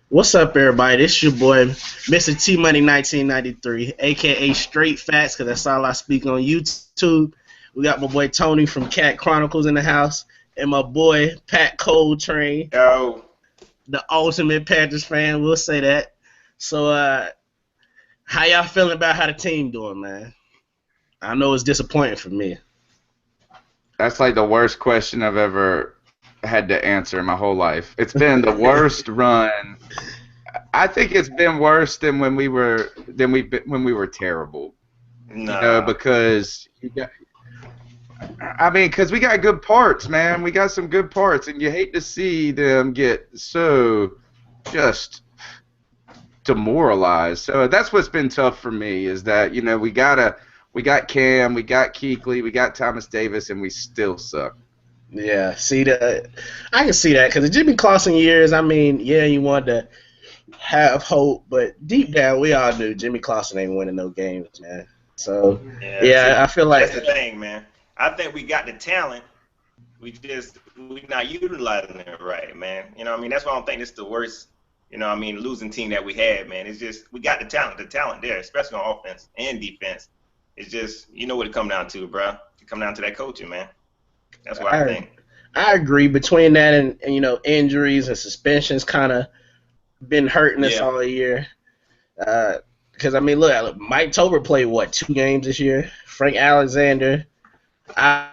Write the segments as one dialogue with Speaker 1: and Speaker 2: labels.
Speaker 1: What's up, everybody? This your boy, Mr. TMoney 1993, aka Straight Facts, because that's all I speak on YouTube. We got my boy Tony from Cat Chronicles in the house, and my boy Pat Coltrane,
Speaker 2: Yo,
Speaker 1: the ultimate Panthers fan. We'll say that. So, how y'all feeling about how the team doing, man? I know it's disappointing for me.
Speaker 3: That's like the worst question I've ever had to answer in my whole life. It's been the worst run. I think it's been worse than when we were terrible.
Speaker 2: nah.
Speaker 3: Because because we got good parts, man. We got some good parts, and you hate to see them get so just demoralized. So that's what's been tough for me is that we got Cam, we got Kuechly, we got Thomas Davis, and we still suck.
Speaker 1: Yeah, see that? I can see that because the Jimmy Clausen years. I mean, yeah, you wanted to have hope, but deep down, we all knew Jimmy Clausen ain't winning no games, man. So,
Speaker 2: Yeah, see,
Speaker 1: yeah, I feel
Speaker 2: that's
Speaker 1: like
Speaker 2: the thing, man. I think we got the talent. We not utilizing it right, man. You know what I mean? That's why I don't think this is the worst, losing team that we had, man. It's just we got the talent there, especially on offense and defense. It's just you know what it come down to, bro. It come down to that coaching, man. That's what I
Speaker 1: I
Speaker 2: think.
Speaker 1: I agree between that and injuries and suspensions kind of been hurting us
Speaker 2: Yeah.
Speaker 1: all year. Because I mean, look, Mike Tober played what 2 games this year. Frank Alexander, I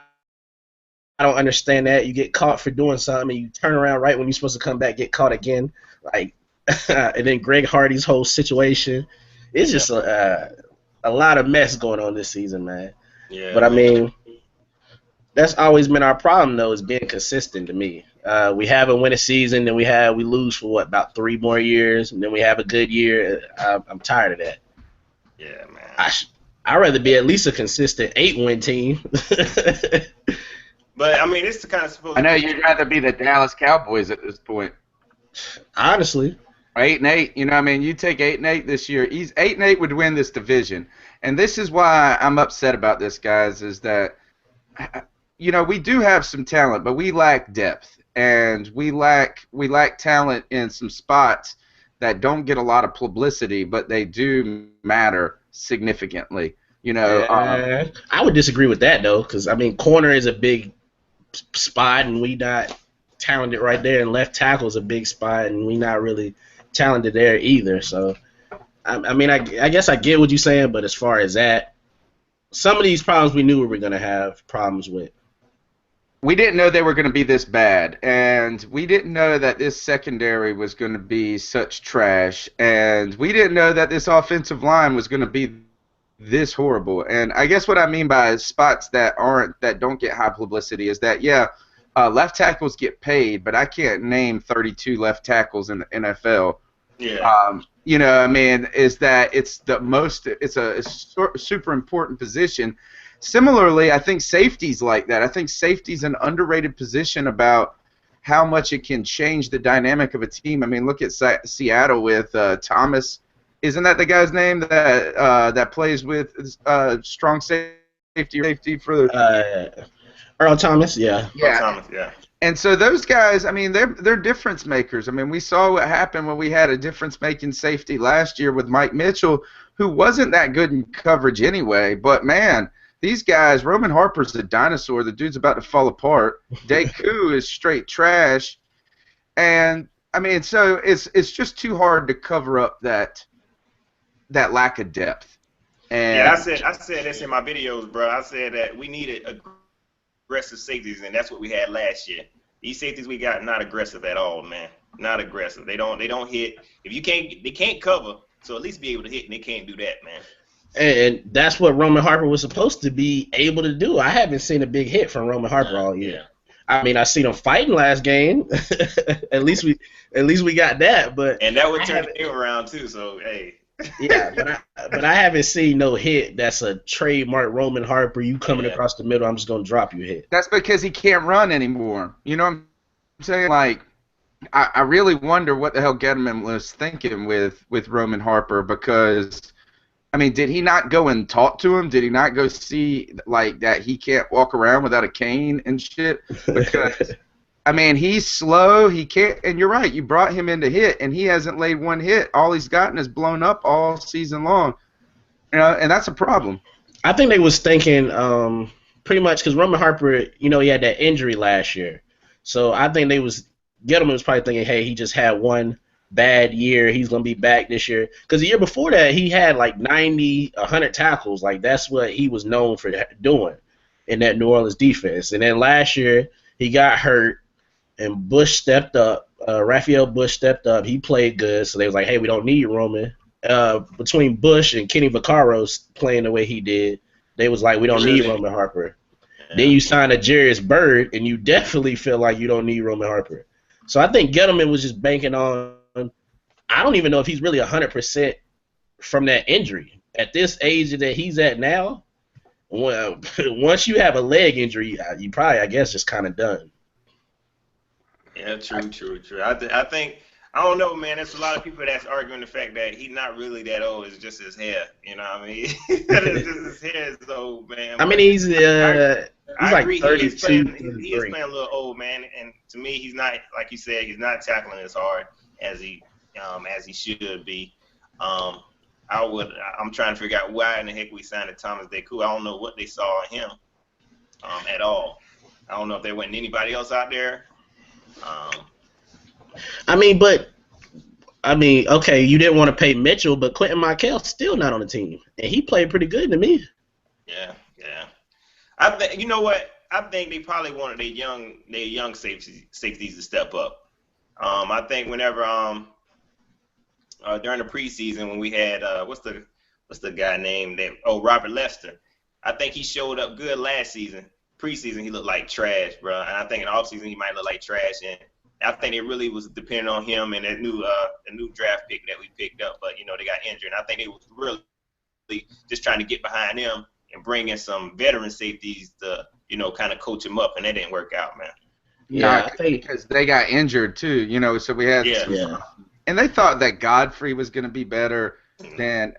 Speaker 1: I don't understand that. You get caught for doing something, and you turn around right when you're supposed to come back, get caught again. Like, and then Greg Hardy's whole situation. It's
Speaker 2: Yeah.
Speaker 1: just a lot of mess going on this season, man.
Speaker 2: Yeah,
Speaker 1: But I
Speaker 2: man.
Speaker 1: mean, that's always been our problem, though, is being consistent to me. We have a winning season, then we lose for what about 3 more years, and then we have a good year. I'm tired of that.
Speaker 2: Yeah, man.
Speaker 1: I'd rather be at least a consistent 8-win team.
Speaker 2: But I mean, it's the kind of supposed
Speaker 3: I
Speaker 2: to
Speaker 3: know
Speaker 2: be.
Speaker 3: you'd rather be the Dallas Cowboys at this point.
Speaker 1: Honestly,
Speaker 3: 8-8, you take 8-8 this year. 8-8 would win this division, and this is why I'm upset about this, guys. Is that we do have some talent, but we lack depth, and we lack talent in some spots that don't get a lot of publicity, but they do matter significantly.
Speaker 1: yeah, I would disagree with that though, because I mean, corner is a big spot, and we not talented right there, and left tackle is a big spot, and we not really talented there either. So, I mean, I guess I get what you're saying, but as far as that, some of these problems we knew we were gonna have problems with.
Speaker 3: We didn't know they were going to be this bad, and we didn't know that this secondary was going to be such trash, and we didn't know that this offensive line was going to be this horrible. And I guess what I mean by spots that don't get high publicity is that left tackles get paid, but I can't name 32 left tackles in the NFL.
Speaker 2: Yeah.
Speaker 3: Is that it's a super important position. Similarly, I think safety's like that. I think safety's an underrated position about how much it can change the dynamic of a team. I mean, look at Seattle with Thomas. Isn't that the guy's name that plays with strong safety for the
Speaker 1: Earl Thomas, yeah.
Speaker 2: Yeah. Thomas, yeah.
Speaker 3: and so those guys, I mean, they're difference makers. I mean, we saw what happened when we had a difference-making safety last year with Mike Mitchell, who wasn't that good in coverage anyway. But man, these guys, Roman Harper's a dinosaur. The dude's about to fall apart. Deku is straight trash, and I mean, so it's just too hard to cover up that lack of depth. And
Speaker 2: Yeah, I said this in my videos, bro. I said that we needed aggressive safeties, and that's what we had last year. These safeties we got not aggressive at all, man. Not aggressive. They don't hit. They can't cover. So at least be able to hit, and they can't do that, man.
Speaker 1: And that's what Roman Harper was supposed to be able to do. I haven't seen a big hit from Roman Harper all year.
Speaker 2: Yeah.
Speaker 1: I mean, I seen him fighting last game. at least we got that. But
Speaker 2: And that would turn the game around too. So hey.
Speaker 1: yeah, but I haven't seen no hit that's a trademark Roman Harper. You coming across the middle, I'm just gonna drop you hit.
Speaker 3: that's because he can't run anymore. You know what I'm saying? Like, I really wonder what the hell Gettleman was thinking with Roman Harper, because, I mean, did he not go and talk to him? Did he not go see, like, that he can't walk around without a cane and shit? Because I mean, he's slow. He can't. And you're right. You brought him in to hit, and he hasn't laid one hit. All he's gotten is blown up all season long. You know, and that's a problem.
Speaker 1: I think they was thinking pretty much because Roman Harper, you know, he had that injury last year. So I think Gettleman was probably thinking, hey, he just had one bad year. He's going to be back this year. Because the year before that, he had like 90, 100 tackles. Like, that's what he was known for doing in that New Orleans defense. And then last year, he got hurt, and Bush stepped up. Raphael Bush stepped up. He played good. So they was like, hey, we don't need Roman. Between Bush and Kenny Vaccaro playing the way he did, they was like, we don't need Roman Harper. Yeah. Then you sign a Jarius Byrd, and you definitely feel like you don't need Roman Harper. So I think Gettleman was just banking on, I don't even know if he's really 100% from that injury. At this age that he's at now, well, once you have a leg injury, you probably, I guess, just kind of done.
Speaker 2: Yeah, true. I think, I don't know, man. There's a lot of people that's arguing the fact that he's not really that old. It's just his hair. You know what I mean? It's just his hair is old, man.
Speaker 1: I mean, he's like 32.
Speaker 2: He is playing a little old, man. And to me, he's not, like you said, he's not tackling as hard as he should be. I'm trying to figure out why in the heck we signed a Thomas Deku. I don't know what they saw in him at all. I don't know if there wasn't anybody else out there.
Speaker 1: Okay, you didn't want to pay Mitchell, but Quentin Michael's still not on the team, and he played pretty good to me.
Speaker 2: Yeah. I think, you know what? I think they probably wanted their young safeties to step up. I think whenever during the preseason when we had what's the guy named Robert Lester. I think he showed up good last season. Preseason he looked like trash, bro. And I think in the offseason he might look like trash. And I think it really was depending on him and that new draft pick that we picked up. But you know they got injured. And I think they was really just trying to get behind him and bring in some veteran safeties to kind of coach him up, and that didn't work out, man.
Speaker 3: Yeah, because they got injured too. So we had and they thought that Godfrey was going to be better than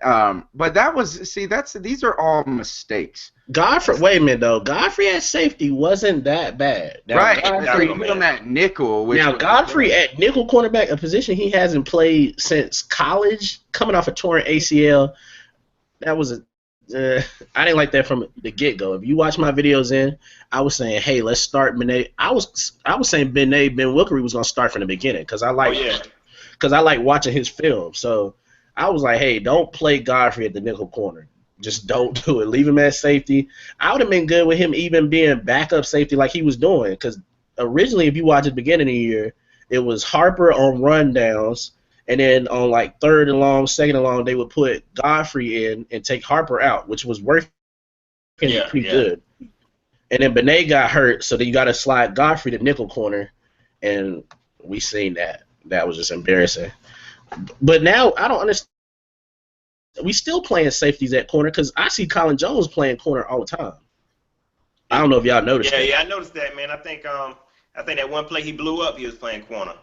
Speaker 3: but these are all mistakes.
Speaker 1: Godfrey, wait a minute though. Godfrey at safety wasn't that bad. Now,
Speaker 3: right. Godfrey put him at nickel.
Speaker 1: Godfrey at nickel cornerback, a position he hasn't played since college, coming off a torn ACL. That was I didn't like that from the get-go. If you watch my videos I was saying, hey, let's start Benet. I was saying Ben Wickery was going to start from the beginning because I like watching his film. So I was like, hey, don't play Godfrey at the nickel corner. Just don't do it. Leave him at safety. I would have been good with him even being backup safety like he was doing, because originally, if you watch at the beginning of the year, it was Harper on rundowns, and then on like third and long, second and long, they would put Godfrey in and take Harper out, which was working pretty good. And then Benet got hurt, so then you got to slide Godfrey to nickel corner, and we seen that. That was just embarrassing. But now I don't understand. We still playing safeties at corner because I see Colin Jones playing corner all the time. I don't know if y'all noticed that.
Speaker 2: Yeah, I noticed that, man. I think that one play he blew up, he was playing corner.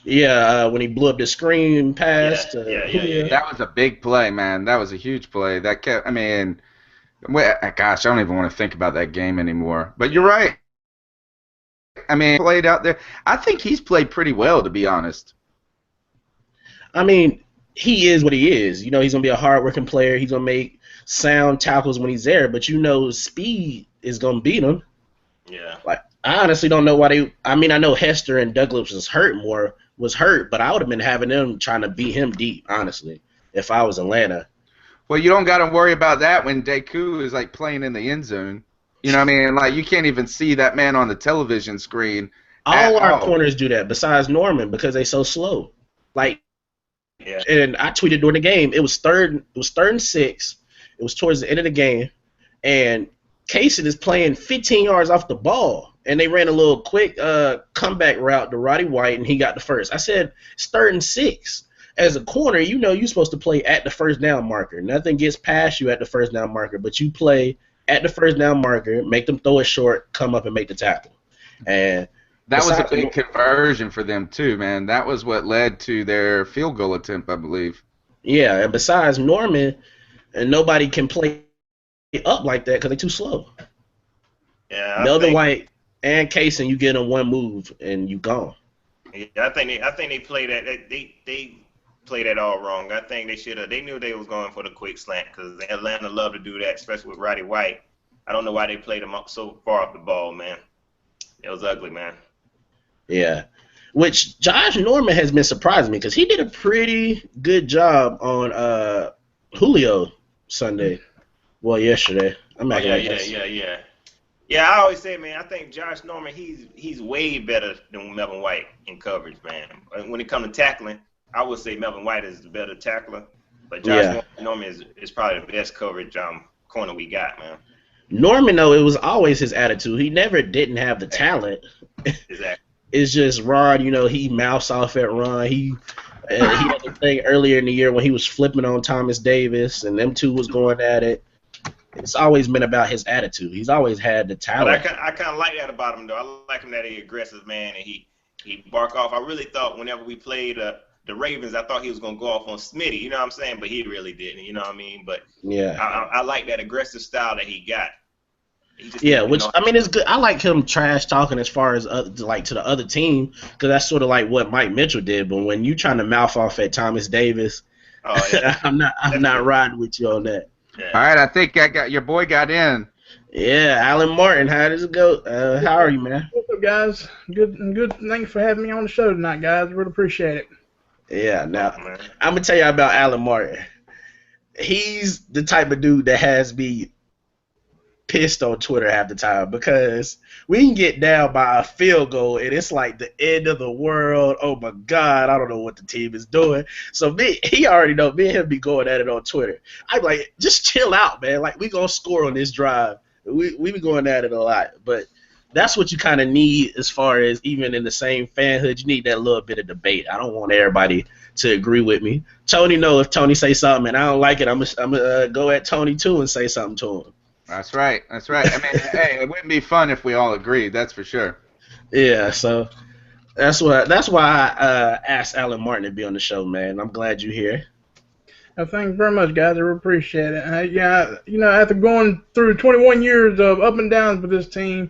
Speaker 1: Yeah, when he blew up the screen pass.
Speaker 3: Yeah. That was a big play, man. That was a huge play. That kept. I mean, gosh, I don't even want to think about that game anymore. But you're right. I mean, played out there. I think he's played pretty well, to be honest.
Speaker 1: I mean, he is what he is. He's going to be a hard-working player. He's going to make sound tackles when he's there, but speed is going to beat him.
Speaker 2: Yeah.
Speaker 1: Like, I honestly don't know why I know Hester and Douglas was hurt, but I would have been having them trying to beat him deep, honestly, if I was Atlanta.
Speaker 3: Well, you don't got to worry about that when Deku is, like, playing in the end zone. You know what I mean? Like, you can't even see that man on the television screen.
Speaker 1: All our corners do that, besides Norman, because they so slow. Like,
Speaker 2: yeah.
Speaker 1: And I tweeted during the game. It was third and 6. It was towards the end of the game, and Kaysen is playing 15 yards off the ball, and they ran a little quick comeback route to Roddy White, and he got the first. I said it's 3rd and 6. As a corner, you're supposed to play at the first down marker. Nothing gets past you at the first down marker, but you play at the first down marker, make them throw it short, come up and make the tackle. And
Speaker 3: that was a big conversion for them too, man. That was what led to their field goal attempt, I believe.
Speaker 1: Yeah, and besides Norman, and nobody can play up like that because they're too slow.
Speaker 2: Yeah,
Speaker 1: Melvin White and Case, and you get them one move and you gone.
Speaker 2: Yeah, I think they played that. They played that all wrong. I think they should have. They knew they was going for the quick slant because Atlanta love to do that, especially with Roddy White. I don't know why they played him up so far off the ball, man. It was ugly, man.
Speaker 1: Yeah. Which Josh Norman has been surprising me because he did a pretty good job on Julio Sunday. Well, yesterday.
Speaker 2: Yeah, I always say, man, I think Josh Norman, he's way better than Melvin White in coverage, man. When it comes to tackling, I would say Melvin White is the better tackler, but Josh Norman is probably the best coverage corner we got, man.
Speaker 1: Norman, though, it was always his attitude. He never didn't have the talent.
Speaker 2: Exactly.
Speaker 1: It's just Ron, he mouths off at Ron. He had a thing earlier in the year when he was flipping on Thomas Davis, and them two was going at it. It's always been about his attitude. He's always had the talent.
Speaker 2: But I kind of like that about him, though. I like him that he's aggressive, man, and he bark off. I really thought whenever we played the Ravens, I thought he was going to go off on Smitty, you know what I'm saying? But he really didn't, you know what I mean? But
Speaker 1: yeah,
Speaker 2: I like that aggressive style that he got.
Speaker 1: It's good. I like him trash talking as far as to the other team because that's sort of like what Mike Mitchell did. But when you trying to mouth off at Thomas Davis, I'm not riding with you on that.
Speaker 2: Yeah.
Speaker 3: All right, I think your boy got in.
Speaker 1: Yeah, Alan Martin, how does it go? How are you, man?
Speaker 4: What's up, guys? Good. Thanks for having me on the show tonight, guys. Really appreciate it.
Speaker 1: Yeah, now I'm gonna tell you about Alan Martin. He's the type of dude that has me pissed on Twitter half the time because we can get down by a field goal and it's like the end of the world. Oh my God, I don't know what the team is doing. So he already know me and him be going at it on Twitter. I'm like, just chill out, man. Like we gonna score on this drive. We be going at it a lot, but that's what you kind of need as far as even in the same fanhood. You need that little bit of debate. I don't want everybody to agree with me. Tony if Tony say something and I don't like it, I'm gonna go at Tony too and say something to him.
Speaker 3: That's right. I mean, hey, it wouldn't be fun if we all agreed. That's for sure.
Speaker 1: Yeah, so that's why I asked Alan Martin to be on the show, man. I'm glad you're here.
Speaker 4: Thank you very much, guys. I really appreciate it. After going through 21 years of up and downs with this team,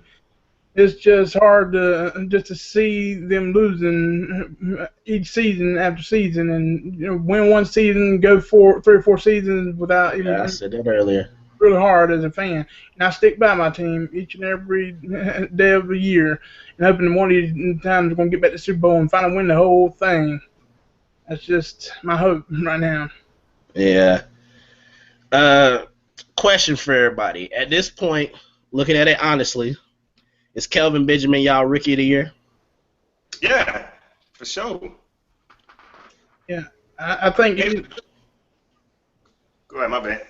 Speaker 4: it's just hard to see them losing each season after season, and win one season, go 3 or 4 seasons without even.
Speaker 1: Yeah, I said that earlier.
Speaker 4: Really hard as a fan, and I stick by my team each and every day of the year, and hoping one of these times we're gonna get back to the Super Bowl and finally win the whole thing. That's just my hope right now.
Speaker 1: Yeah. Question for everybody. At this point, looking at it honestly, is Kelvin Benjamin y'all Rookie of the Year?
Speaker 2: Yeah, for sure.
Speaker 4: Yeah, I think.
Speaker 2: Go ahead, my bad.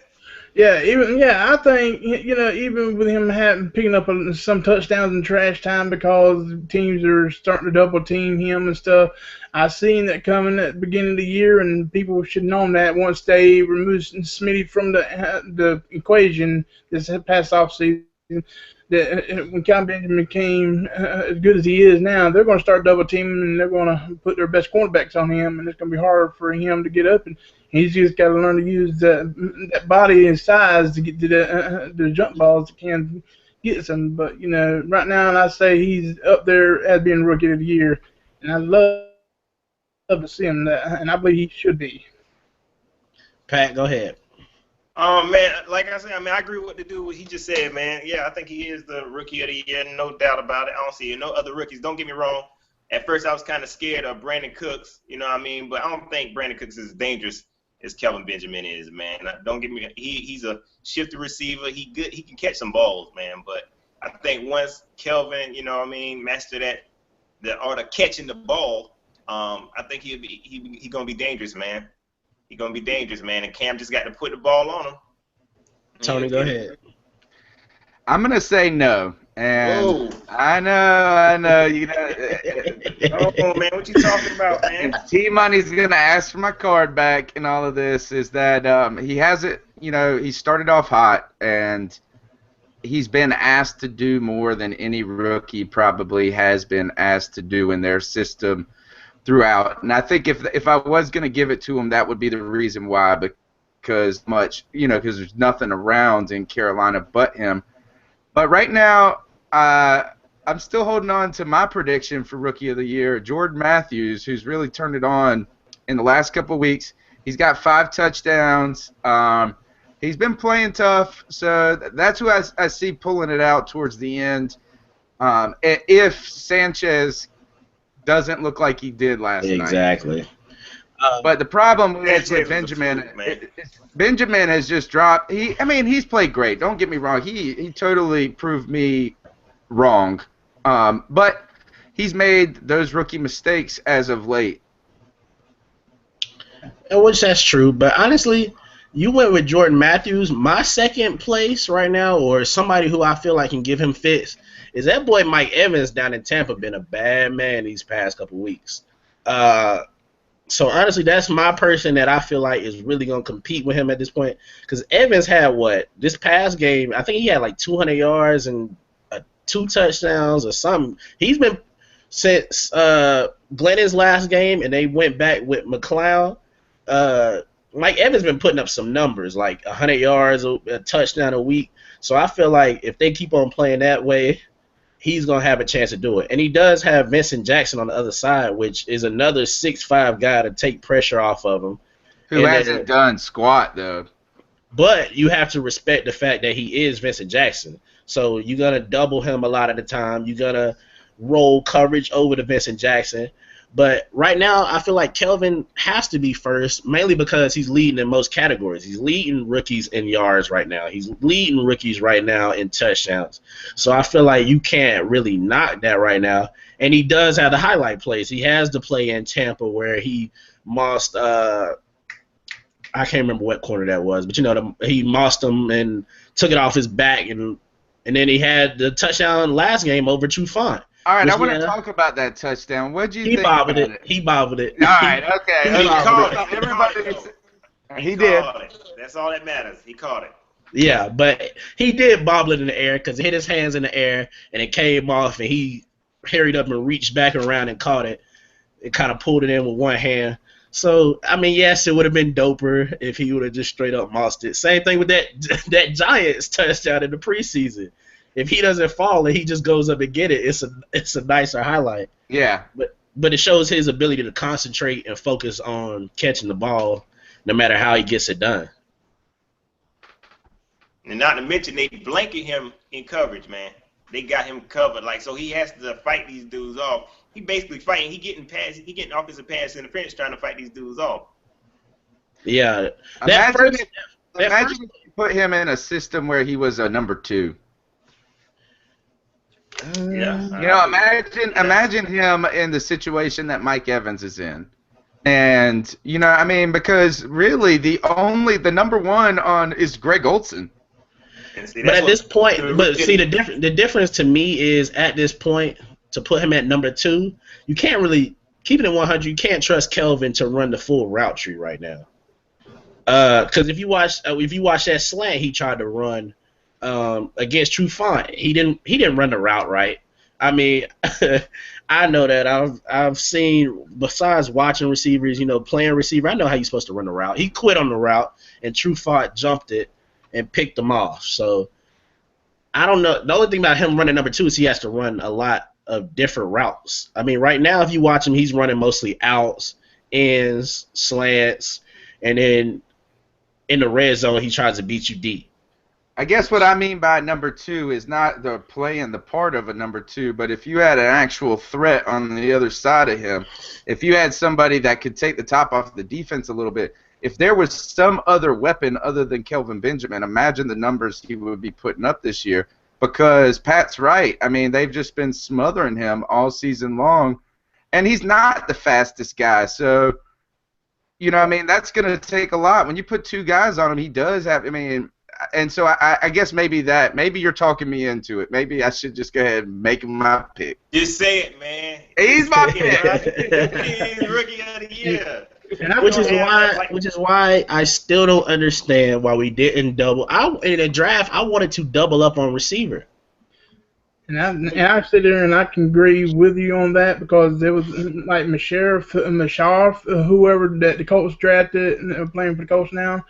Speaker 4: I think even with him picking up some touchdowns in trash time because teams are starting to double team him and stuff. I seen that coming at the beginning of the year, and people should have known that once they removed Smitty from the equation this past offseason. That when Kelvin Benjamin became as good as he is now, they're going to start double teaming and they're going to put their best cornerbacks on him, and it's going to be hard for him to get up. And he's just got to learn to use that body and size to get to the jump balls that can get some. But right now, I say he's up there as being Rookie of the Year, and I love to see him that, and I believe he should be.
Speaker 1: Pat, go ahead.
Speaker 2: Man, like I said, I agree with the dude what he just said, man. Yeah, I think he is the Rookie of the Year, no doubt about it. I don't see no other rookies. Don't get me wrong. At first, I was kind of scared of Brandon Cooks, but I don't think Brandon Cooks is as dangerous as Kelvin Benjamin is, man. Don't get me. He's a shifty receiver. He good. He can catch some balls, man. But I think once Kelvin, master the art of catching the ball, I think he gonna be dangerous, man. He's going to be dangerous, man, and Cam just got to put the ball on him.
Speaker 1: Tony, go ahead.
Speaker 3: I'm going to say no. And
Speaker 2: whoa.
Speaker 3: I know.
Speaker 2: Oh, man, what you talking about, man?
Speaker 3: TMoney's going to ask for my card back and all of this is that he hasn't, he started off hot, and he's been asked to do more than any rookie probably has been asked to do in their system throughout. And I think if I was going to give it to him, that would be the reason why, because there's nothing around in Carolina but him. But right now, I'm still holding on to my prediction for Rookie of the Year, Jordan Matthews, who's really turned it on in the last couple of weeks. He's got 5 touchdowns. He's been playing tough, so that's who I see pulling it out towards the end. If Sanchez doesn't look like he did last night.
Speaker 1: Exactly.
Speaker 3: But the problem is with Benjamin. Benjamin has just dropped. He's played great. Don't get me wrong. He totally proved me wrong. But he's made those rookie mistakes as of late.
Speaker 1: Which that's true. But honestly, you went with Jordan Matthews. My second place right now, or somebody who I feel like can give him fits, is that boy Mike Evans down in Tampa. Been a bad man these past couple weeks. So honestly, that's my person that I feel like is really gonna compete with him at this point. Because Evans had this past game? I think he had like 200 yards and 2 touchdowns or something. He's been since Glennon's last game, and they went back with McLeod. Mike Evans been putting up some numbers, like 100 yards, a touchdown a week. So I feel like if they keep on playing that way, he's going to have a chance to do it. And he does have Vincent Jackson on the other side, which is another 6'5" guy to take pressure off of him.
Speaker 3: Who hasn't done squat, though.
Speaker 1: But you have to respect the fact that he is Vincent Jackson. So you're going to double him a lot of the time. You're going to roll coverage over to Vincent Jackson. But right now, I feel like Kelvin has to be first, mainly because he's leading in most categories. He's leading rookies in yards right now. He's leading rookies right now in touchdowns. So I feel like you can't really knock that right now. And he does have the highlight plays. He has the play in Tampa where he mossed I can't remember what corner that was, but he mossed him and took it off his back, and then he had the touchdown last game over Trufant.
Speaker 3: All right, I want to talk about that touchdown. What did you think about it?
Speaker 1: He bobbled it.
Speaker 3: All right, okay.
Speaker 2: He caught it.
Speaker 3: Everybody, he did.
Speaker 2: That's all that matters. He caught it.
Speaker 1: Yeah, but he did bobble it in the air because it hit his hands in the air, and it came off, and he hurried up and reached back around and caught it. It kind of pulled it in with one hand. So, yes, it would have been doper if he would have just straight up mossed it. Same thing with that Giants touchdown in the preseason. If he doesn't fall and he just goes up and get it, it's a nicer highlight.
Speaker 3: Yeah.
Speaker 1: But it shows his ability to concentrate and focus on catching the ball no matter how he gets it done.
Speaker 2: And not to mention, they blanket him in coverage, man. They got him covered. So he has to fight these dudes off. He basically fighting. He getting offensive pass interference trying to fight these dudes off.
Speaker 1: Yeah.
Speaker 3: Imagine if you put him in a system where he was a number 2.
Speaker 2: Yeah.
Speaker 3: Imagine him in the situation that Mike Evans is in. And, because really the number 1 on is Greg Olsen.
Speaker 1: But at this point, the difference to me is at this point, to put him at number 2, you can't really keep it at 100. You can't trust Kelvin to run the full route tree right now. Because if you watch that slant he tried to run against Trufant, he didn't run the route right. I know that I've seen, besides watching receivers, playing receiver, I know how you're supposed to run the route. He quit on the route, and Trufant jumped it and picked him off. So I don't know. The only thing about him running number 2 is he has to run a lot of different routes. Right now, if you watch him, he's running mostly outs, ins, slants, and then in the red zone, he tries to beat you deep.
Speaker 3: I guess what I mean by number 2 is not the playing the part of a number 2, but if you had an actual threat on the other side of him, if you had somebody that could take the top off the defense a little bit, if there was some other weapon other than Kelvin Benjamin, imagine the numbers he would be putting up this year. Because Pat's right. They've just been smothering him all season long, and he's not the fastest guy. So, that's going to take a lot. When you put 2 guys on him, he does have. And so I guess maybe you're talking me into it. Maybe I should just go ahead and make him my pick.
Speaker 2: Just say it, man.
Speaker 3: He's my pick.
Speaker 2: He's Rookie of the Year.
Speaker 1: Which is why I still don't understand why we didn't double. In the draft, I wanted to double up on receiver.
Speaker 4: And I sit there and I can agree with you on that because there was like Masharif, whoever that the Colts drafted, playing for the Colts now,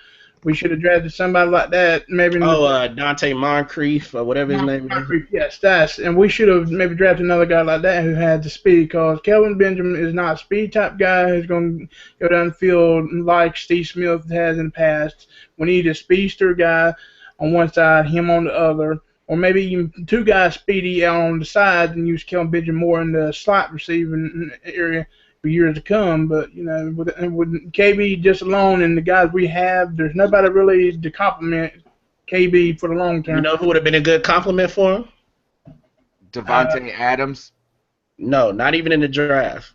Speaker 4: We should have drafted somebody like that, maybe.
Speaker 1: Dante Moncrief or whatever his name is.
Speaker 4: Moncrief, yes, and we should have maybe drafted another guy like that who had the speed, because Kelvin Benjamin is not a speed type guy who's going to go down the field like Steve Smith has in the past. We need a speedster guy on one side, him on the other, or maybe even two guys speedy out on the side and use Kelvin Benjamin more in the slot receiving area for years to come. But with KB just alone and the guys we have, there's nobody really to complement KB for the long term.
Speaker 1: You know who would have been a good compliment for him?
Speaker 3: Devontae Adams.
Speaker 1: No, not even in the draft.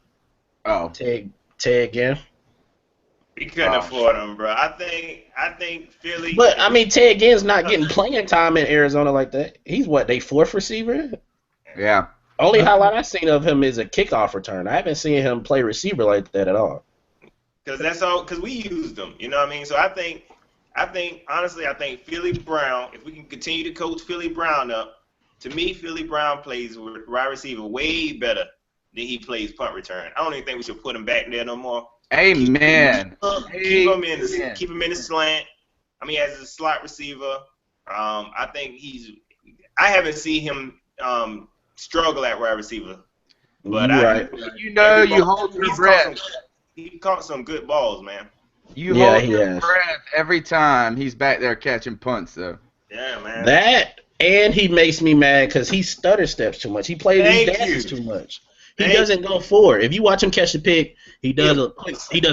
Speaker 3: Oh,
Speaker 1: Ted Ginn.
Speaker 2: We couldn't afford him, bro. I think Philly.
Speaker 1: But I mean, Ted Ginn's not getting playing time in Arizona like that. He's what, they fourth receiver?
Speaker 3: yeah.
Speaker 1: Only highlight I've seen of him is a kickoff return. I haven't seen him play receiver like that at all.
Speaker 2: Because that's all. Because we used him. You know what I mean? So I think honestly, I think Philly Brown. If we can continue to coach Philly Brown up, to me, Philly Brown plays wide receiver way better than he plays punt return. I don't even think we should put him back there no more.
Speaker 3: Amen.
Speaker 2: Keep him in the slant. I mean, as a slot receiver, I think I haven't seen him struggle at wide receiver. But
Speaker 1: right.
Speaker 3: You hold your breath.
Speaker 2: He caught some good balls, man.
Speaker 3: You hold your breath every time he's back there catching punts, though.
Speaker 2: Yeah, man.
Speaker 1: That, and he makes me mad because he stutter steps too much. He plays these dances too much. He doesn't go forward. If you watch him catch a pick, he does a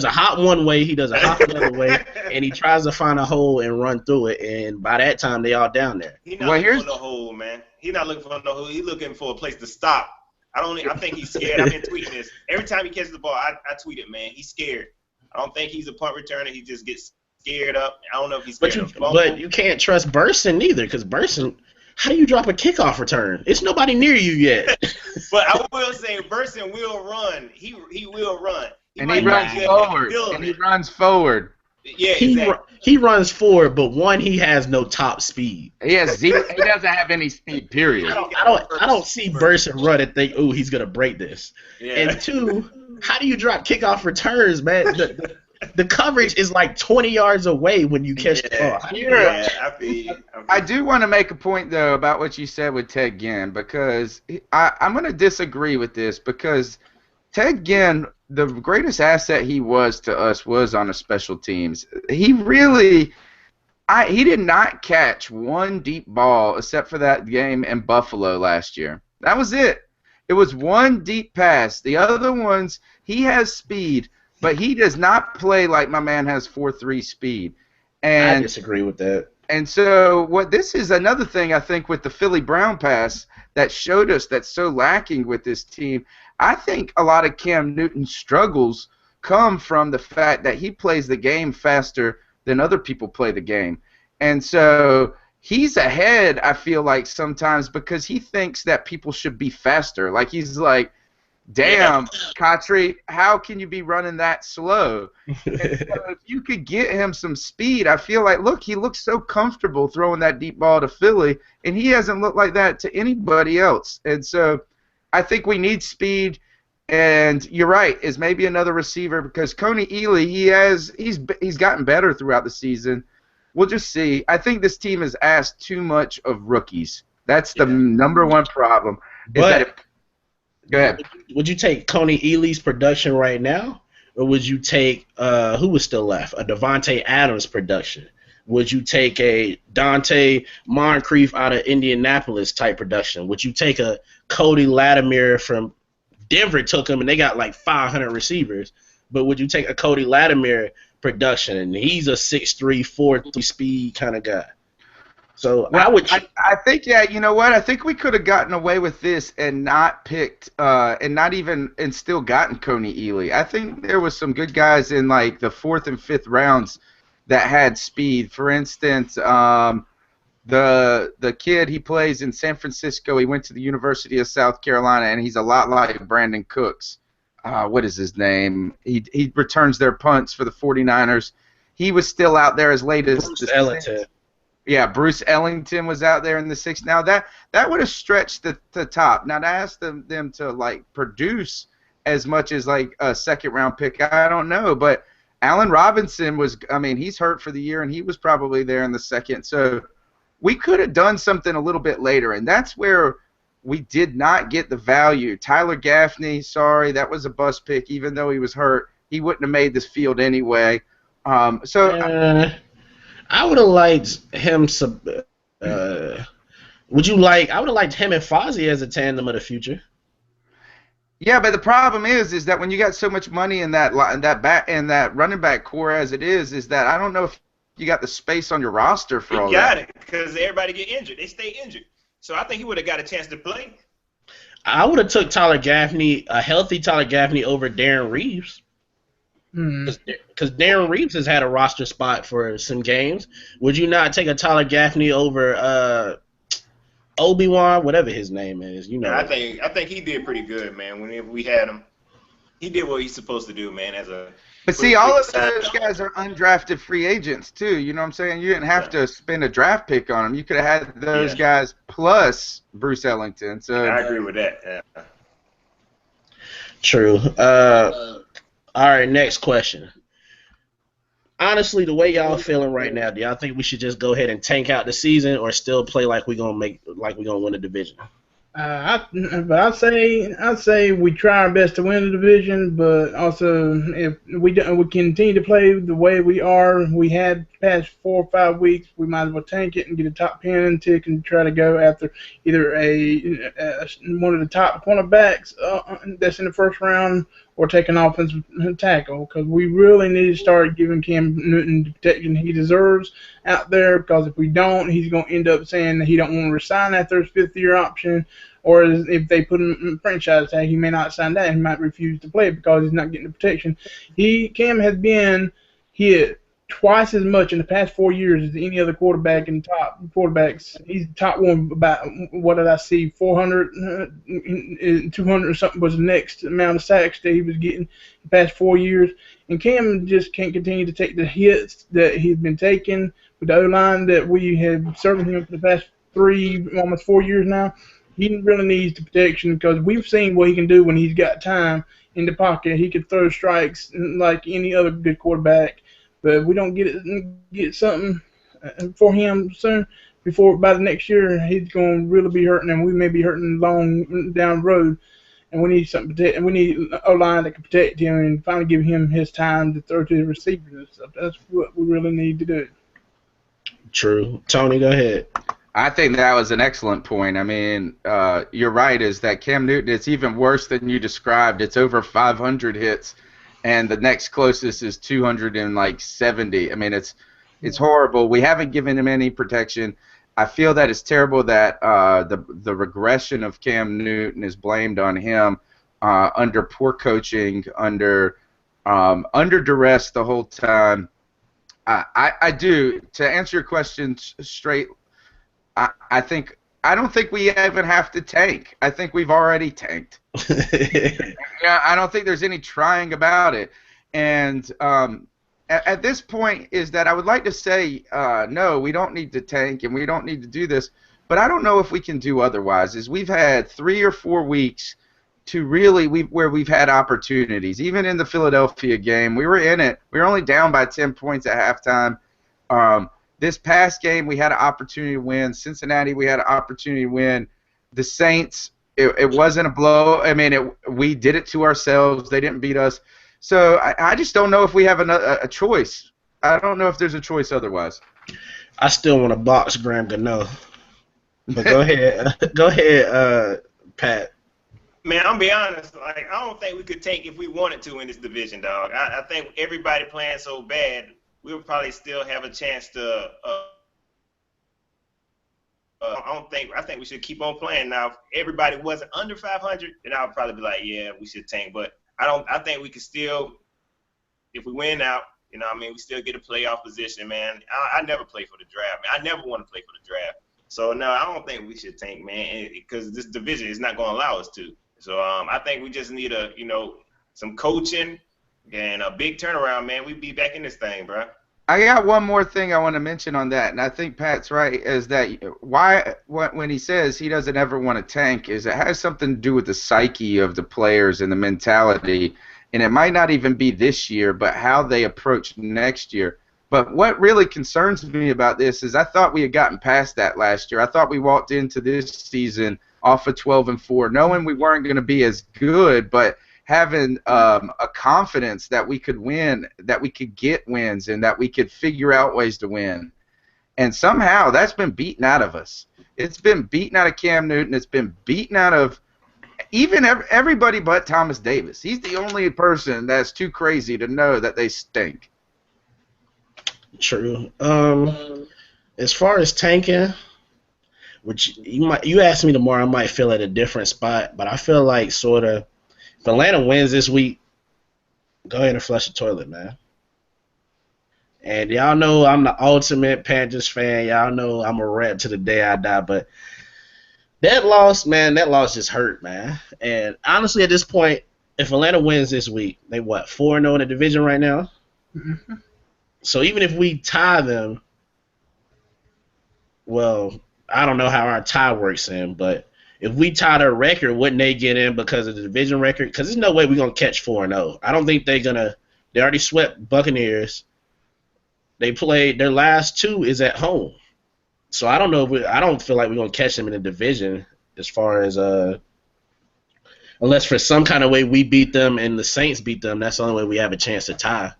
Speaker 1: hot one way, he does a hot the other way, and he tries to find a hole and run through it. And by that time, they all down there.
Speaker 2: He's not looking for no hole, man. He's not looking for no hole. He's looking for a place to stop. I think he's scared. I've been tweeting this. Every time he catches the ball, I tweet it, man. He's scared. I don't think he's a punt returner. He just gets scared up. I don't know if he's scared.
Speaker 1: But you can't trust Burson either, because Burson, how do you drop a kickoff return? It's nobody near you yet.
Speaker 2: But I will say Burson will run. He will run.
Speaker 3: He runs forward.
Speaker 2: Yeah, exactly.
Speaker 1: He runs forward, but one, he has no top speed.
Speaker 3: He doesn't have any speed. Period.
Speaker 1: I don't see Burson run and think, "Ooh, he's gonna break this." Yeah. And two, how do you drop kickoff returns, man? The coverage is like 20 yards away when you catch the ball.
Speaker 3: I do want to make a point, though, about what you said with Ted Ginn, because I'm going to disagree with this, because Ted Ginn, the greatest asset he was to us was on the special teams. He did not catch one deep ball except for that game in Buffalo last year. That was it. It was one deep pass. The other ones, he has speed, but he does not play like my man has 4.3 speed. And
Speaker 1: I disagree with that.
Speaker 3: And so this is another thing I think with the Philly Brown pass that showed us that's so lacking with this team. I think a lot of Cam Newton's struggles come from the fact that he plays the game faster than other people play the game. And so he's ahead, I feel like, sometimes because he thinks that people should be faster. Like, he's like, damn, Kotri, how can you be running that slow? And so if you could get him some speed, I feel like, look, he looks so comfortable throwing that deep ball to Philly, and he hasn't looked like that to anybody else. And so I think we need speed, and you're right, is maybe another receiver, because Coney Ely, he's gotten better throughout the season. We'll just see. I think this team has asked too much of rookies. That's the number one problem. Go ahead.
Speaker 1: Would you take Coney Ely's production right now, or would you take who was still left? A Devontae Adams production? Would you take a Dante Moncrief out of Indianapolis type production? Would you take a Cody Latimer from Denver? Took him and they got like 500 receivers. But would you take a Cody Latimer production? And he's a 6'3", 4'3" speed kind of guy. So
Speaker 3: I think, you know what? I think we could have gotten away with this and not picked and still gotten Coney Ely. I think there was some good guys in like the 4th and 5th rounds that had speed. For instance, the kid, he plays in San Francisco. He went to the University of South Carolina, and he's a lot like Brandon Cooks. What is his name? He returns their punts for the 49ers. He was still out there as late as
Speaker 1: Bruce Ellington.
Speaker 3: Yeah, Bruce Ellington was out there in the 6th. Now that would have stretched the top. Now to ask them to like produce as much as like a 2nd round pick, I don't know, but Allen Robinson was, I mean, he's hurt for the year, and he was probably there in the second. So we could have done something a little bit later, and that's where we did not get the value. Tyler Gaffney, sorry, that was a bust pick. Even though he was hurt, he wouldn't have made this field anyway.
Speaker 1: I would have liked him. Would you like? I would have liked him and Fozzie as a tandem of the future.
Speaker 3: Yeah, but the problem is that when you got so much money in that running back core as it is that I don't know if you got the space on your roster for all that.
Speaker 2: You got it, because everybody get injured. They stay injured. So I think he would have got a chance to play.
Speaker 1: I would have took Tyler Gaffney, a healthy Tyler Gaffney, over Darren Reeves. Because Darren Reeves has had a roster spot for some games. Would you not take a Tyler Gaffney over Obi-Wan, whatever his name is? You know.
Speaker 2: Yeah, I think he did pretty good, man. Whenever we had him, he did what he's supposed to do, man.
Speaker 3: But see, all of those guys are undrafted free agents too. You know what I'm saying? You didn't have to spend a draft pick on them. You could have had those guys plus Bruce Ellington. So
Speaker 2: I agree with that. Yeah.
Speaker 1: True. All right, next question. Honestly, the way y'all feeling right now, do y'all think we should just go ahead and tank out the season, or still play like we gonna win the division?
Speaker 4: I'd say we try our best to win the division, but also if we continue to play the way we are, we had past 4 or 5 weeks, we might as well tank it and get a top 10 tick and try to go after either one of the top cornerbacks that's in the first round, or take an offensive tackle, because we really need to start giving Cam Newton the protection he deserves out there, because if we don't, he's going to end up saying that he don't want to resign after his 5th-year option, or if they put him in franchise tag, he may not sign that. He might refuse to play because he's not getting the protection. Cam has been hit twice as much in the past 4 years as any other quarterback in top quarterbacks. He's the top one about, what did I see, 400, 200 or something was the next amount of sacks that he was getting the past 4 years. And Cam just can't continue to take the hits that he's been taking with the O-line that we have serving him for the past 3, almost 4 years now. He really needs the protection, because we've seen what he can do when he's got time in the pocket. He can throw strikes like any other good quarterback. But if we don't get something for him soon, by the next year, he's going to really be hurting, and we may be hurting long down the road. And we need something to protect, and we need an O-line that can protect him and finally give him his time to throw to the receivers and stuff. That's what we really need to do.
Speaker 1: True. Tony, go ahead.
Speaker 3: I think that was an excellent point. I mean, you're right, is that Cam Newton, it's even worse than you described. It's over 500 hits, and the next closest is 270. I mean, it's horrible. We haven't given him any protection. I feel that it's terrible that the regression of Cam Newton is blamed on him under poor coaching, under duress the whole time. I do. To answer your question straight, I don't think we even have to tank. I think we've already tanked. Yeah, I don't think there's any trying about it. And at this point is that I would like to say, no, we don't need to tank and we don't need to do this. But I don't know if we can do otherwise. Is we've had 3 or 4 weeks to really where we've had opportunities. Even in the Philadelphia game, we were in it. We were only down by 10 points at halftime. This past game, we had an opportunity to win. Cincinnati, we had an opportunity to win. The Saints, it wasn't a blow. I mean, we did it to ourselves. They didn't beat us. So I just don't know if we have a choice. I don't know if there's a choice otherwise.
Speaker 1: I still want to box Graham Gano. But go ahead. Go ahead, Pat.
Speaker 2: Man, I'm be honest. Like, I don't think we could tank if we wanted to in this division, dog. I think everybody playing so bad, we'll probably still have a chance to. I think we should keep on playing. Now, if everybody wasn't under 500, then I would probably be like, yeah, we should tank. But I think we can still, if we win out, you know what I mean, we still get a playoff position, man. I never play for the draft, man. I never want to play for the draft. So, no, I don't think we should tank, man, because this division is not going to allow us to. So, I think we just need some coaching and a big turnaround, man. We be back in this thing, bro.
Speaker 3: I got one more thing I want to mention on that, and I think Pat's right, is that when he says he doesn't ever want to tank, is it has something to do with the psyche of the players and the mentality. and it might not even be this year, but how they approach next year. But what really concerns me about this is I thought we had gotten past that last year. I thought we walked into this season off of 12-4, knowing we weren't going to be as good, but having a confidence that we could win, that we could get wins, and that we could figure out ways to win. And somehow that's been beaten out of us. It's been beaten out of Cam Newton. It's been beaten out of even everybody but Thomas Davis. He's the only person that's too crazy to know that they stink.
Speaker 1: True. As far as tanking, which you ask me tomorrow, I might feel at a different spot, but I feel like sort of if Atlanta wins this week, go ahead and flush the toilet, man. And y'all know I'm the ultimate Panthers fan. Y'all know I'm a rep to the day I die. But that loss, man, that loss just hurt, man. And honestly, at this point, if Atlanta wins this week, they what, 4-0 in the division right now? Mm-hmm. So even if we tie them, well, I don't know how our tie works in, but if we tie their record, wouldn't they get in because of the division record? Because there's no way we're going to catch 4-0. I don't think they're going to. They already swept Buccaneers. They played their last two is at home, so I don't know. I don't feel like we're gonna catch them in the division as far as unless for some kind of way we beat them and the Saints beat them. That's the only way we have a chance to tie.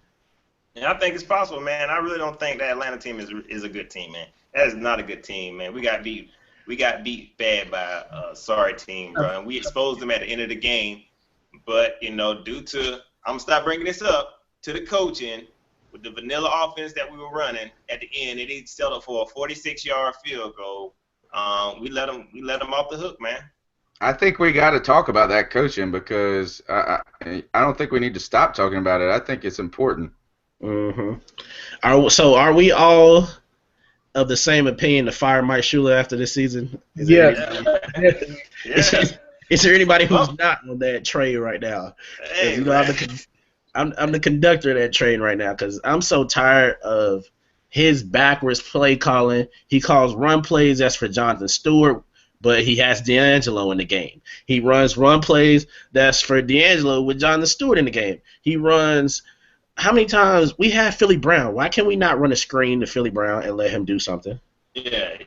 Speaker 2: Yeah, I think it's possible, man. I really don't think that Atlanta team is a good team, man. That is not a good team, man. We got beat bad by a sorry team, bro. And we exposed them at the end of the game, but due to I'm gonna stop bringing this up to the coaching. With the vanilla offense that we were running at the end, it settled for a 46-yard field goal. We let them off the hook, man.
Speaker 3: I think we got to talk about that coaching because I don't think we need to stop talking about it. I think it's important.
Speaker 1: Mm-hmm. Are we all of the same opinion to fire Mike Shula after this season? Is there anybody who's not on that trade right now?
Speaker 2: Hey,
Speaker 1: I'm the conductor of that train right now because I'm so tired of his backwards play calling. He calls run plays that's for Jonathan Stewart, but he has D'Angelo in the game. He runs run plays that's for D'Angelo with Jonathan Stewart in the game. He runs – how many times – we have Philly Brown. Why can't we not run a screen to Philly Brown and let him do something?
Speaker 2: Yeah.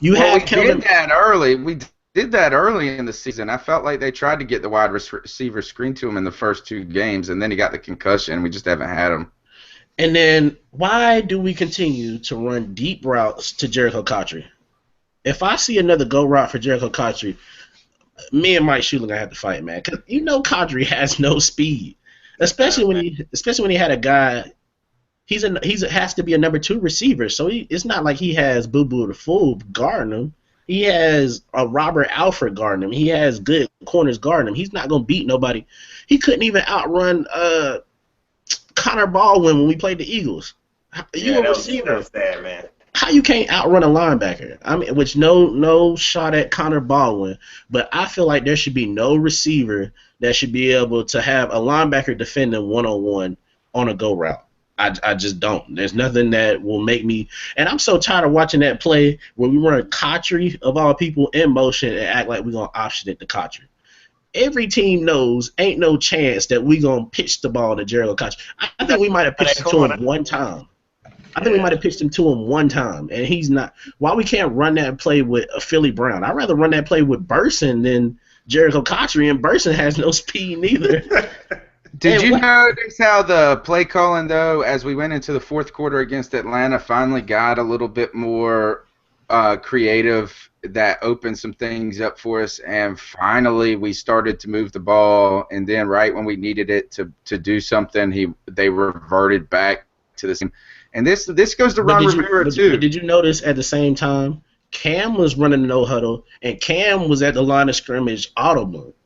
Speaker 3: We did that early. We did that early in the season. I felt like they tried to get the wide receiver screen to him in the first two games, and then he got the concussion. We just haven't had him.
Speaker 1: And then why do we continue to run deep routes to Jericho Cotchery? If I see another go route for Jericho Cotchery, me and Mike Shula going to have to fight, man. Because Cotchery has no speed, especially when he had a guy. He has to be a number 2 receiver, so it's not like he has Boo Boo the Fool guarding him. He has a Robert Alford guarding him. He has good corners guarding him. He's not going to beat nobody. He couldn't even outrun Connor Baldwin when we played the Eagles. You a receiver.
Speaker 2: That was sad, man.
Speaker 1: How you can't outrun a linebacker? I mean, which no shot at Connor Baldwin, but I feel like there should be no receiver that should be able to have a linebacker defending one-on-one on a go route. I just don't. There's nothing that will make me – and I'm so tired of watching that play where we run Cotchery, of all people, in motion and act like we're going to option it to Cotchery. Every team knows ain't no chance that we're going to pitch the ball to Jericho Cotchery. I think we might have pitched it to him one time. And he's not – why we can't run that play with a Philly Brown? I'd rather run that play with Burson than Jericho Cotchery, and Burson has no speed neither.
Speaker 3: Did you notice how the play calling, though, as we went into the fourth quarter against Atlanta, finally got a little bit more creative, that opened some things up for us, and finally we started to move the ball, and then right when we needed it to do something, they reverted back to the same. And this goes to Ron Rivera, too.
Speaker 1: Did you notice at the same time, Cam was running the no-huddle, and Cam was at the line of scrimmage audible,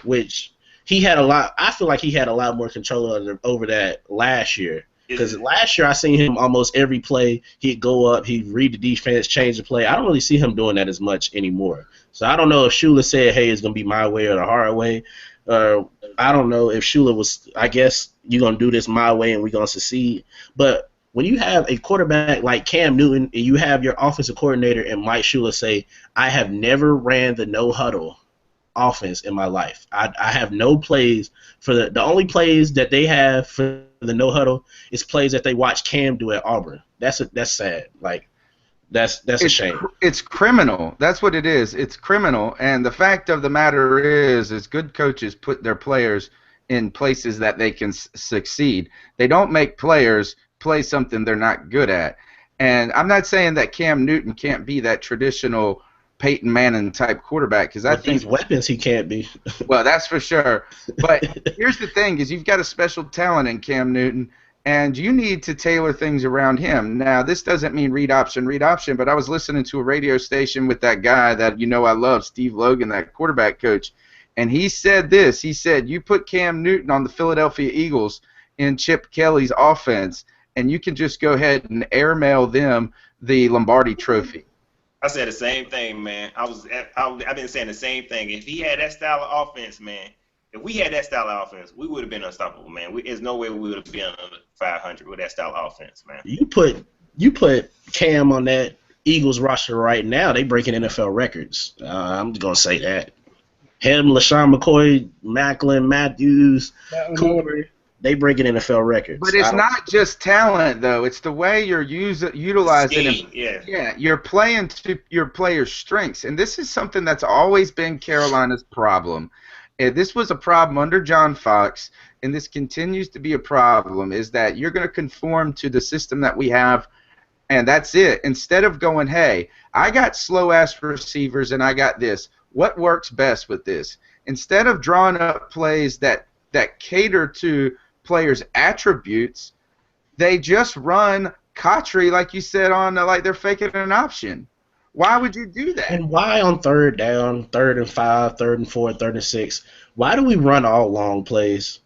Speaker 1: which – he had a lot. I feel like he had a lot more control over that last year. Because last year I seen him almost every play. He'd go up, he'd read the defense, change the play. I don't really see him doing that as much anymore. So I don't know if Shula said, hey, it's going to be my way or the hard way. I don't know if Shula was, I guess you're going to do this my way and we're going to succeed. But when you have a quarterback like Cam Newton and you have your offensive coordinator and Mike Shula say, I have never ran the no huddle offense in my life. I have no plays for the only plays that they have for the no huddle is plays that they watch Cam do at Auburn. That's sad. Like that's a shame.
Speaker 3: It's criminal. That's what it is. It's criminal. And the fact of the matter is good coaches put their players in places that they can succeed. They don't make players play something they're not good at. And I'm not saying that Cam Newton can't be that traditional Peyton Manning type quarterback, because I think
Speaker 1: these weapons he can't be.
Speaker 3: Well, that's for sure. But here's the thing: is you've got a special talent in Cam Newton, and you need to tailor things around him. Now, this doesn't mean read option, but I was listening to a radio station with that guy that I love, Steve Logan, that quarterback coach, and he said this. He said, "You put Cam Newton on the Philadelphia Eagles in Chip Kelly's offense, and you can just go ahead and airmail them the Lombardi Trophy."
Speaker 2: I said the same thing, man. I've been saying the same thing. If he had that style of offense, man, if we had that style of offense, we would have been unstoppable, man. There's no way we would have been under 500 with that style of offense, man.
Speaker 1: You put Cam on that Eagles roster right now, they breaking NFL records. I'm just gonna say that. Him, LaShawn McCoy, Macklin, Matthews, Cooper. They break an NFL records.
Speaker 3: But it's not just talent, though. It's the way you're utilizing it. Yeah, you're playing to your players' strengths. And this is something that's always been Carolina's problem. This was a problem under John Fox, and this continues to be a problem, is that you're going to conform to the system that we have, and that's it. Instead of going, hey, I got slow-ass receivers and I got this. What works best with this? Instead of drawing up plays that cater to players' attributes, they just run Cotry, like you said, on like they're faking an option. Why would you do that?
Speaker 1: And why on third down, 3rd and 5, 3rd and 4, 3rd and 6? Why do we run all long plays?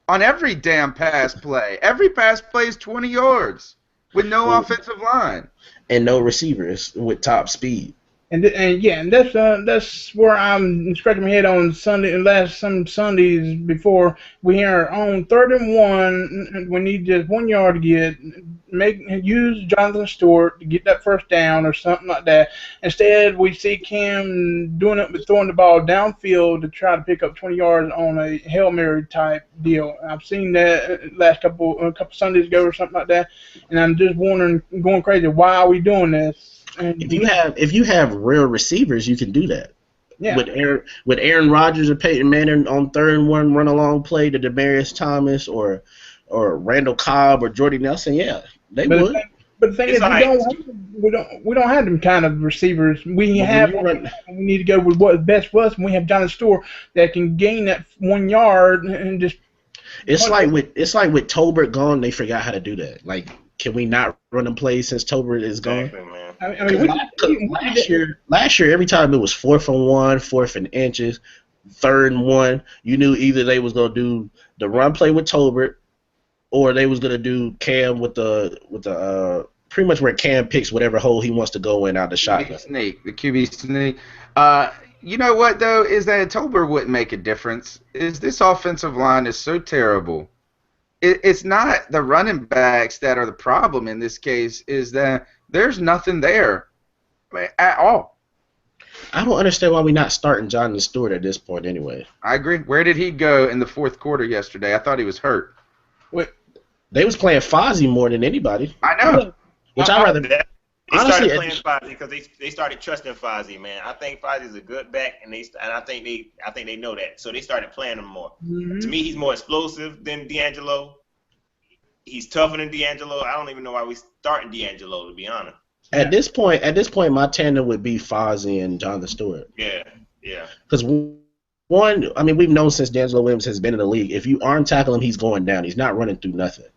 Speaker 3: On every damn pass play. Every pass play is 20 yards with no offensive line.
Speaker 1: And no receivers with top speed.
Speaker 4: And that's where I'm scratching my head on Sunday and some Sundays before we are on 3rd and 1. We need just 1 yard to use Jonathan Stewart to get that first down or something like that. Instead, we see Cam doing it with throwing the ball downfield to try to pick up 20 yards on a Hail Mary type deal. I've seen that last couple Sundays ago or something like that, and I'm just wondering, going crazy, why are we doing this?
Speaker 1: If you have real receivers, you can do that.
Speaker 4: Yeah.
Speaker 1: With Aaron Rodgers or Peyton Manning on 3rd and 1 run along play to Demaryius Thomas or Randall Cobb or Jordy Nelson, yeah, they would.
Speaker 4: But the thing is, we don't have them kind of receivers. We need to go with what's best for us, and we have Jonathan Stewart that can gain that 1 yard and just.
Speaker 1: It's like with Tolbert gone, they forgot how to do that. Like, can we not run them plays since Tolbert is gone?
Speaker 2: Exactly, man.
Speaker 1: Last year, every time it was 4th and 1, 4th and inches, 3rd and 1, you knew either they was gonna do the run play with Tolbert, or they was gonna do Cam with the pretty much where Cam picks whatever hole he wants to go in out the shotgun.
Speaker 3: The QB sneak. You know what though, is that Tolbert wouldn't make a difference. This offensive line is so terrible. It's not the running backs that are the problem in this case. Is that there's nothing there at all.
Speaker 1: I don't understand why we're not starting Jonathan Stewart at this point anyway.
Speaker 3: I agree. Where did he go in the 4th quarter yesterday? I thought he was hurt.
Speaker 1: Wait, they was playing Fozzie more than anybody.
Speaker 3: I know.
Speaker 1: Which I rather.
Speaker 2: They started playing Fozzie because they started trusting Fozzie, man. I think Fozzie's a good back, and I think they know that, so they started playing him more. Mm-hmm. To me, he's more explosive than D'Angelo. He's tougher than D'Angelo. I don't even know why we starting D'Angelo, to be honest.
Speaker 1: At this point, my tandem would be Fozzie and Jonathan Stewart.
Speaker 2: Yeah.
Speaker 1: Because one, I mean, we've known since D'Angelo Williams has been in the league, if you arm tackle him, he's going down. He's not running through nothing.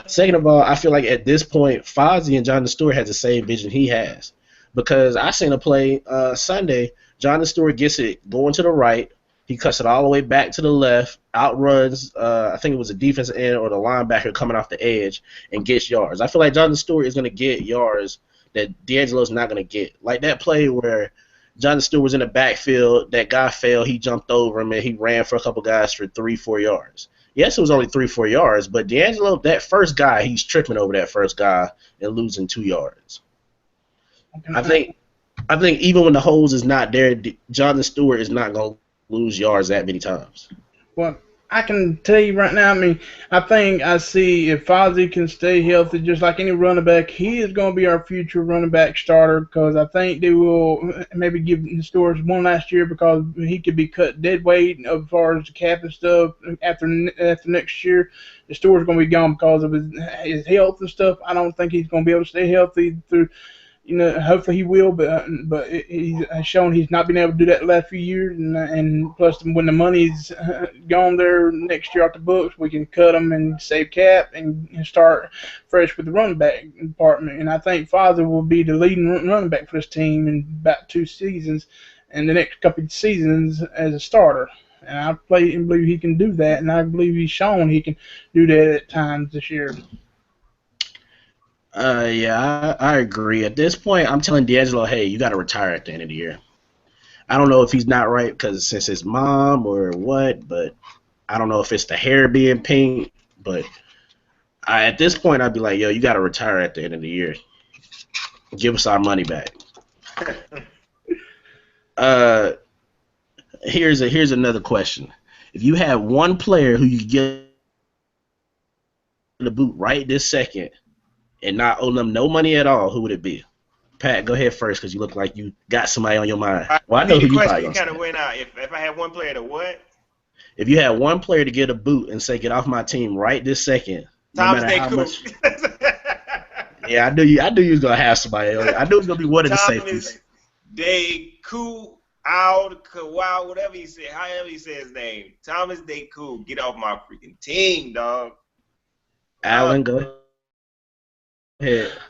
Speaker 1: Second of all, I feel like at this point, Fozzie and Jonathan Stewart has the same vision he has. Because I seen a play Sunday, Jonathan Stewart gets it going to the right. He cuts it all the way back to the left, outruns, I think it was a defensive end or the linebacker coming off the edge, and gets yards. I feel like Jonathan Stewart is going to get yards that D'Angelo's not going to get. Like that play where Jonathan Stewart was in the backfield, that guy fell, he jumped over him, and he ran for a couple guys for 3-4 yards. Yes, it was only 3-4 yards, but D'Angelo, that first guy, he's tripping over that first guy and losing 2 yards. I think I think even when the holes is not there, Jonathan Stewart is not going to lose yards that many times.
Speaker 4: Well, I can tell you right now, I mean, I think I see if Fozzie can stay healthy, just like any running back, he is going to be our future running back starter because I think they will maybe give the Stewart's one last year because he could be cut dead weight as far as the cap and stuff after next year. The Stewart's going to be gone because of his health and stuff. I don't think he's going to be able to stay healthy through. Hopefully he will, but he's shown he's not been able to do that the last few years, and plus when the money's gone there next year off the books, we can cut him and save cap and start fresh with the running back department. And I think Fozzie will be the leading running back for this team in about 2 seasons, and the next couple of seasons as a starter. And I believe he can do that, and I believe he's shown he can do that at times this year.
Speaker 1: Yeah, I agree. At this point, I'm telling D'Angelo, hey, you got to retire at the end of the year. I don't know if he's not right because since his mom or what, but I don't know if it's the hair being pink. But at this point, I'd be like, yo, you got to retire at the end of the year. Give us our money back. Here's another question. If you had one player who you could get the boot right this second, and not owe them no money at all, who would it be? Pat, go ahead first because you look like you got somebody on your mind. Well, I know who you probably
Speaker 2: question kind of went out. If I had one player to what?
Speaker 1: If you had one player to get a boot and say, get off my team right this second, no matter how much. Yeah, I knew you was going to have somebody. I knew it was going to be one of the safeties.
Speaker 2: Deku, Al, Kawhi, whatever he said, however he said his name. Thomas Deku, get off my freaking team, dog.
Speaker 1: Allen, go ahead.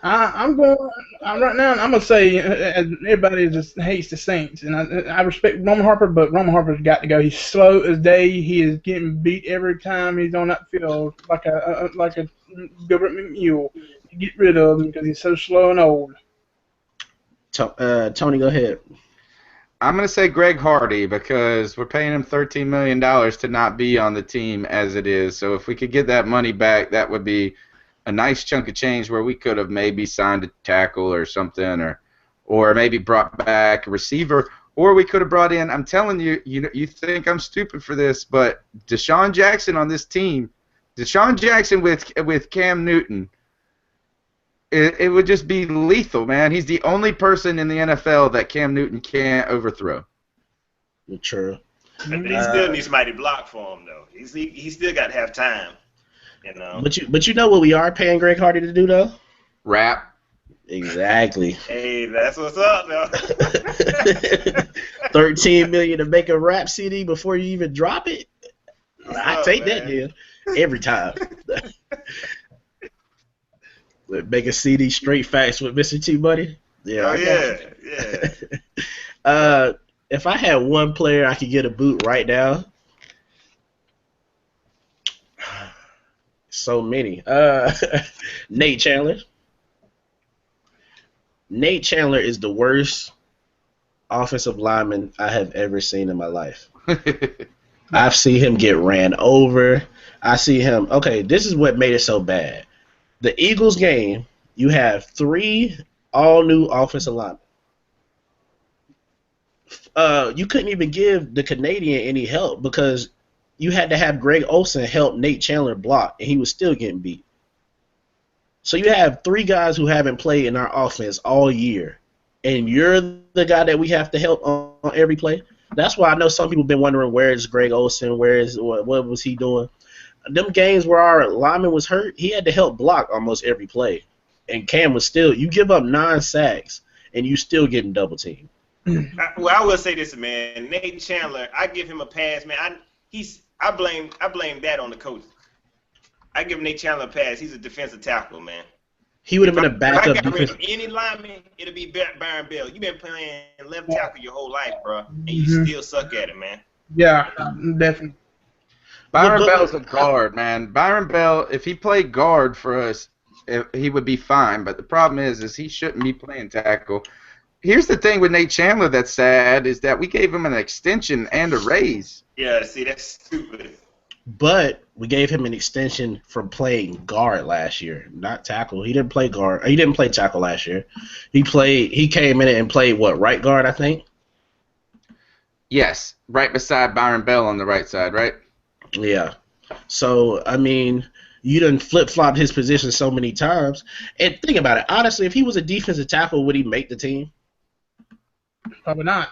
Speaker 4: I'm going right now. I'm gonna say everybody just hates the Saints, and I respect Roman Harper, but Roman Harper's got to go. He's slow as day. He is getting beat every time he's on that field, like a government mule. You get rid of him because he's so slow and old.
Speaker 1: Tony, go ahead.
Speaker 3: I'm going to say Greg Hardy because we're paying him $13 million to not be on the team as it is. So if we could get that money back, that would be a nice chunk of change where we could have maybe signed a tackle or something, or maybe brought back a receiver, or we could have brought in. I'm telling you, you think I'm stupid for this, but Deshaun Jackson on this team, Deshaun Jackson with Cam Newton, it would just be lethal, man. He's the only person in the NFL that Cam Newton can't overthrow.
Speaker 1: True.
Speaker 2: But he still needs somebody to block for him, though. He still got to have time. You know.
Speaker 1: But you know what we are paying Greg Hardy to do though?
Speaker 3: Rap.
Speaker 2: Exactly. Hey, that's what's up, though.
Speaker 1: $13 million to make a rap CD before you even drop it. I take that deal every time. Make a CD straight facts with Mr. T-Money. Yeah.
Speaker 2: Yeah.
Speaker 1: If I had one player I could get a boot right now. So many. Nate Chandler. Nate Chandler is the worst offensive lineman I have ever seen in my life. I've seen him get ran over. I see him. Okay, this is what made it so bad. The Eagles game, you have 3 all-new offensive linemen. You couldn't even give the Canadian any help because you had to have Greg Olsen help Nate Chandler block, and he was still getting beat. So you have 3 guys who haven't played in our offense all year, and you're the guy that we have to help on every play. That's why I know some people have been wondering where is Greg Olsen, what was he doing. Them games where our lineman was hurt, he had to help block almost every play. And Cam was still, you give up 9 sacks, and you still getting double teamed.
Speaker 2: Well, I will say this, man. Nate Chandler, I give him a pass, man. I blame that on the coach. I give Nate Chandler a pass. He's a defensive tackle, man.
Speaker 1: He would have been a backup.
Speaker 2: If I got rid of any lineman, it'll be Byron Bell. You've been playing left tackle your whole life, bro, and you still suck at it, man.
Speaker 4: Yeah, definitely.
Speaker 3: Byron Bell's a guard, man. Byron Bell, if he played guard for us, he would be fine. But the problem is he shouldn't be playing tackle. Here's the thing with Nate Chandler that's sad is that we gave him an extension and a raise.
Speaker 2: Yeah, see, that's stupid.
Speaker 1: But we gave him an extension from playing guard last year, not tackle. He didn't play guard. He didn't play tackle last year. He came in and played what, right guard, I think?
Speaker 3: Yes, right beside Byron Bell on the right side, right?
Speaker 1: Yeah. So, I mean, you done flip-flopped his position so many times. And think about it. Honestly, if he was a defensive tackle, would he make the team?
Speaker 4: Probably not.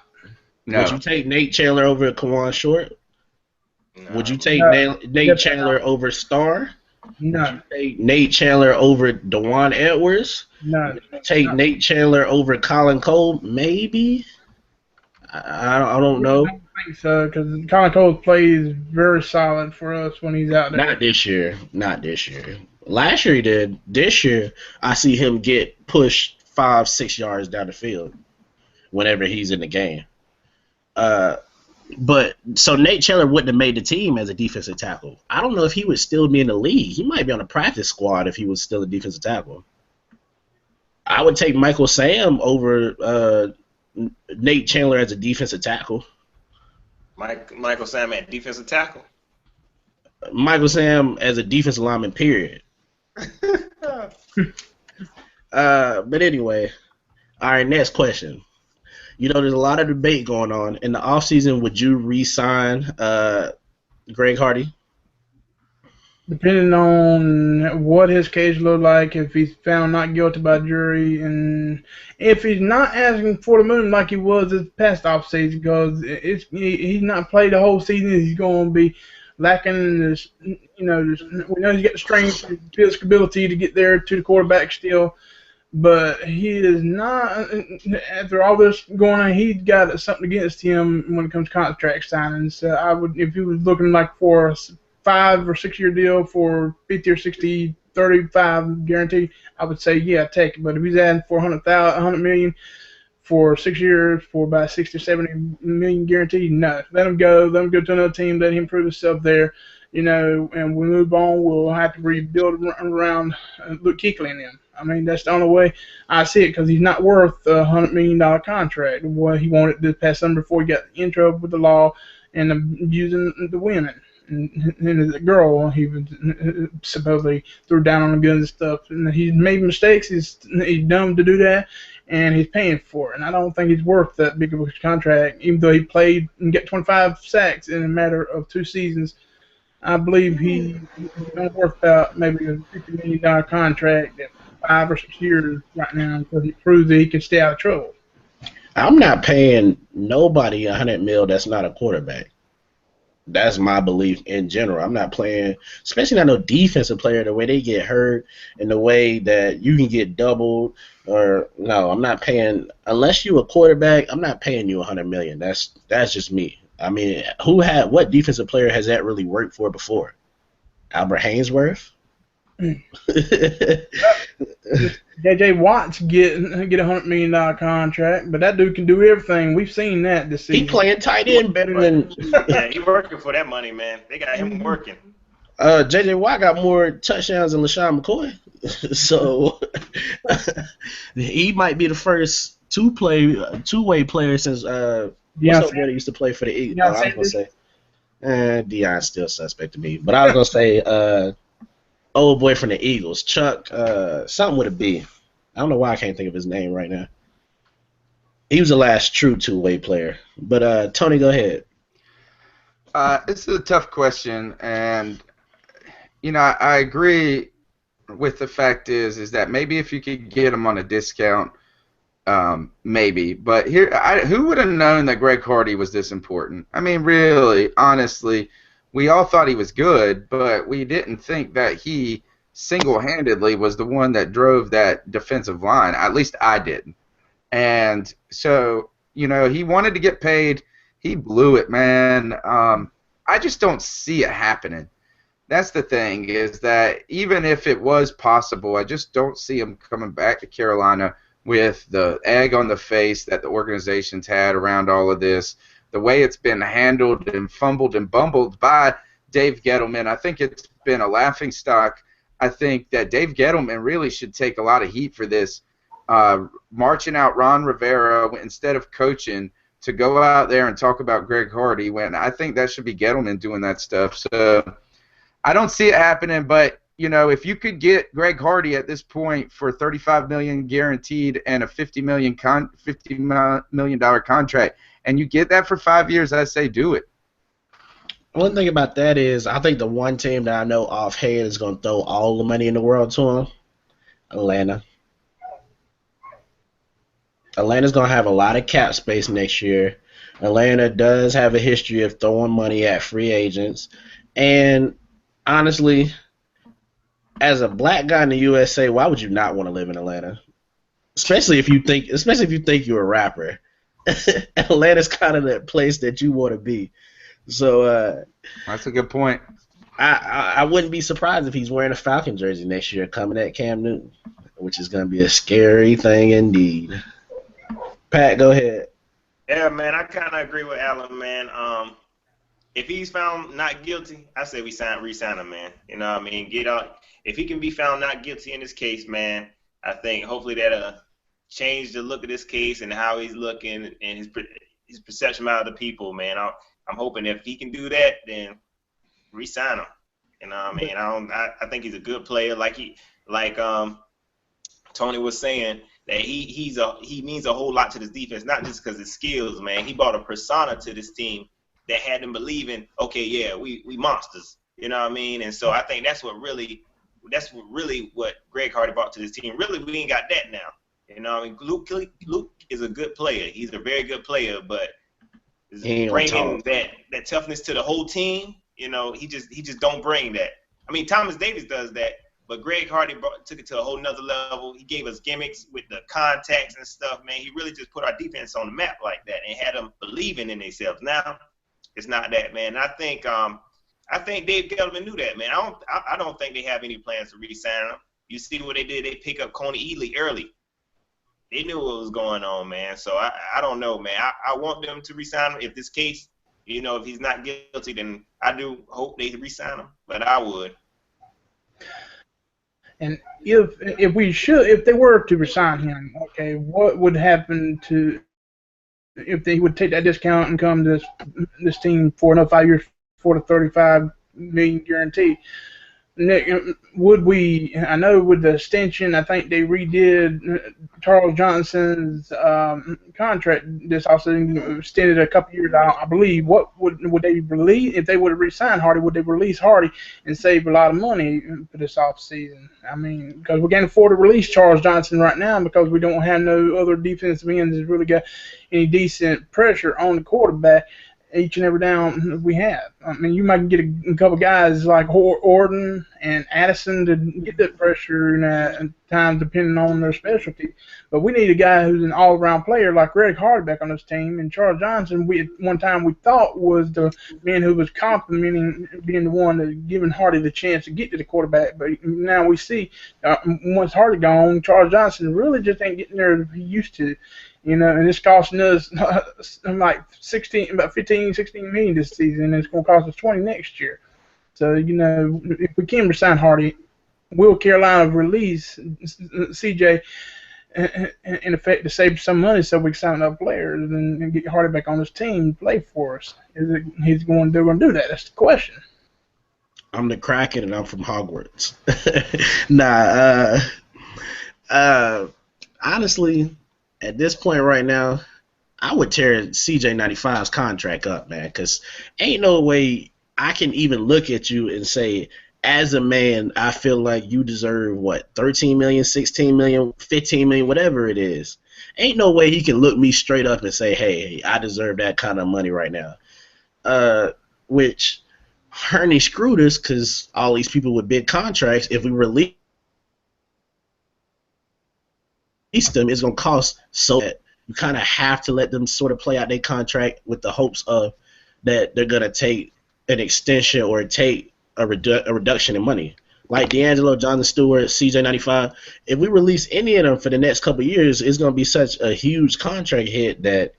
Speaker 3: No.
Speaker 1: Would you take Nate Chandler over Kawan Short?
Speaker 2: No.
Speaker 1: Would you take
Speaker 4: No.
Speaker 1: Nate Chandler over Starr?
Speaker 4: No.
Speaker 1: Would you take Nate Chandler over DeJuan Edwards?
Speaker 4: No.
Speaker 1: Would you take Nate Chandler over Colin Cole? Maybe. I don't know.
Speaker 4: I don't think so, because Colin Cole plays very solid for us when he's out there.
Speaker 1: Not this year. Not this year. Last year he did. This year I see him get pushed 5-6 yards down the field whenever he's in the game. But so Nate Chandler wouldn't have made the team as a defensive tackle. I don't know if he would still be in the league. He might be on the practice squad if he was still a defensive tackle. I would take Michael Sam over Nate Chandler as a defensive tackle.
Speaker 2: Michael Sam at defensive tackle.
Speaker 1: Michael Sam as a defensive lineman, period. But anyway, all right, next question. You know, there's a lot of debate going on. In the offseason, would you re-sign Greg Hardy?
Speaker 4: Depending on what his case looked like, if he's found not guilty by jury, and if he's not asking for the moon like he was this past offseason, because he's not played the whole season, he's going to be lacking this. We know he's got the strength and physical ability to get there to the quarterback still, but he is not. After all this going on, he's got something against him when it comes to contract signings. So I would, if he was looking like for a 5 or 6 year deal for 50 or 60, 35 guarantee, I would say yeah, take it. But if he's adding for $100 million for 6 years for about 60 or 70 million guarantee, no, let him go. Let him go to another team. Let him prove himself there. And we move on. We'll have to rebuild around Luke Kuechly and him. I mean, that's the only way I see it, because he's not worth a $100 million contract. What he wanted this past summer before he got in trouble with the law and abusing the women. And the girl, he was supposedly threw down on the guns and stuff. And he's made mistakes. He's dumb to do that, and he's paying for it. And I don't think he's worth that big of a contract, even though he played and got 25 sacks in a matter of 2 seasons. I believe he's worth about maybe a $50 million contract at 5 or 6 years right now, because he proves that he can stay out of trouble.
Speaker 1: I'm not paying nobody $100 million that's not a quarterback. That's my belief in general. I'm not playing, especially not no defensive player, the way they get hurt and the way that you can get doubled. Or no, I'm not paying, unless you're a quarterback, I'm not paying you $100 million. That's just me. I mean, what defensive player has that really worked for before? Albert Hainsworth?
Speaker 4: J.J. Watts get a $100 million contract, but that dude can do everything. We've seen that this season.
Speaker 1: He playing tight end better than.
Speaker 2: Yeah, he working for that money, man. They got him working.
Speaker 1: J.J. Watt got more touchdowns than LaShawn McCoy, so he might be the first two-way player since what's that boy that used to play for the Eagles? I was gonna say Deion's still suspect to me, but I was gonna say old boy from the Eagles, Chuck, something with a B. I don't know why I can't think of his name right now. He was the last true two-way player. But Tony, go ahead.
Speaker 3: This is a tough question, and I agree with the fact is that maybe if you could get him on a discount, maybe. But who would have known that Greg Hardy was this important? I mean, really, honestly. We all thought he was good, but we didn't think that he single-handedly was the one that drove that defensive line. At least I didn't. And so, he wanted to get paid. He blew it, man. I just don't see it happening. That's the thing, is that even if it was possible, I just don't see him coming back to Carolina with the egg on the face that the organization's had around all of this. The way it's been handled and fumbled and bumbled by Dave Gettleman, I think it's been a laughingstock. I think that Dave Gettleman really should take a lot of heat for this, marching out Ron Rivera instead of coaching to go out there and talk about Greg Hardy, when I think that should be Gettleman doing that stuff. So I don't see it happening, but you know, if you could get Greg Hardy at this point for $35 million guaranteed and a $50 million contract, and you get that for 5 years, I say do it.
Speaker 1: One thing about that is, I think the one team that I know offhand is going to throw all the money in the world to him, Atlanta. Atlanta's going to have a lot of cap space next year. Atlanta does have a history of throwing money at free agents. And honestly, as a black guy in the USA, why would you not want to live in Atlanta? Especially if you think you're a rapper. Atlanta's kind of that place that you want to be. So
Speaker 3: that's a good point.
Speaker 1: I wouldn't be surprised if he's wearing a Falcon jersey next year coming at Cam Newton, which is going to be a scary thing indeed. Pat, go ahead.
Speaker 2: Yeah, man, I kind of agree with Alan, man. If he's found not guilty, I say re-sign him, man. You know what I mean? Get out. If he can be found not guilty in this case, man, I think hopefully that'll change the look of this case and how he's looking and his perception out of the people, man. I'm hoping if he can do that, then re-sign him. You know what I mean? I think he's a good player. Like Tony was saying, that he means a whole lot to this defense, not just because of his skills, man. He brought a persona to this team that had them believing, okay, yeah, we monsters. You know what I mean? And so I think that's what really what Greg Hardy brought to this team. Really, we ain't got that now. You know what I mean? Luke is a good player. He's a very good player, but bringing that toughness to the whole team, you know, he just don't bring that. I mean, Thomas Davis does that. But Greg Hardy took it to a whole nother level. He gave us gimmicks with the contacts and stuff, man. He really just put our defense on the map like that and had them believing in themselves. Now, it's not that, man. I think Dave Gettleman knew that, man. I don't think they have any plans to re-sign him. You see what they did? They pick up Coney Ely early. They knew what was going on, man. So I don't know, man. I want them to re-sign him. If this case, you know, if he's not guilty, then I do hope they re-sign him. But I would.
Speaker 4: And if they were to resign him, okay, what would happen if they would take that discount and come to this team for another 5 years for the $35 million guarantee? Nick, I know with the extension, I think they redid Charles Johnson's contract this offseason, extended a couple years, I believe. What would they release if they would have re-signed Hardy? Would they release Hardy and save a lot of money for this offseason? I mean, because we can't afford to release Charles Johnson right now because we don't have no other defensive ends that's really got any decent pressure on the quarterback each and every down we have. I mean, you might get a couple guys like Orton and Addison to get that pressure at times depending on their specialty. But we need a guy who's an all-around player like Greg Hardy back on this team. And Charles Johnson, one time we thought was the man who was complimenting being the one that giving Hardy the chance to get to the quarterback. But now we see once Hardy gone, Charles Johnson really just ain't getting there as he used to. You know, and it's costing us like about 15, 16 million this season, and it's going to cost us 20 next year. So, you know, if we can resign Hardy, will Carolina release CJ in effect to save some money so we can sign up players and get Hardy back on this team to play for us? They're going to do that? That's the question.
Speaker 1: I'm the Kraken, and I'm from Hogwarts. Honestly, at this point right now, I would tear CJ95's contract up, man, because ain't no way I can even look at you and say, as a man, I feel like you deserve, what, 13 million, 16 million, 15 million, whatever it is. Ain't no way he can look me straight up and say, hey, I deserve that kind of money right now. Which Herney screwed us because all these people with big contracts, if we release them, it's going to cost so that you kind of have to let them sort of play out their contract with the hopes of that they're going to take an extension or take a reduction in money. Like D'Angelo, Jonathan Stewart, CJ95, if we release any of them for the next couple of years, it's going to be such a huge contract hit that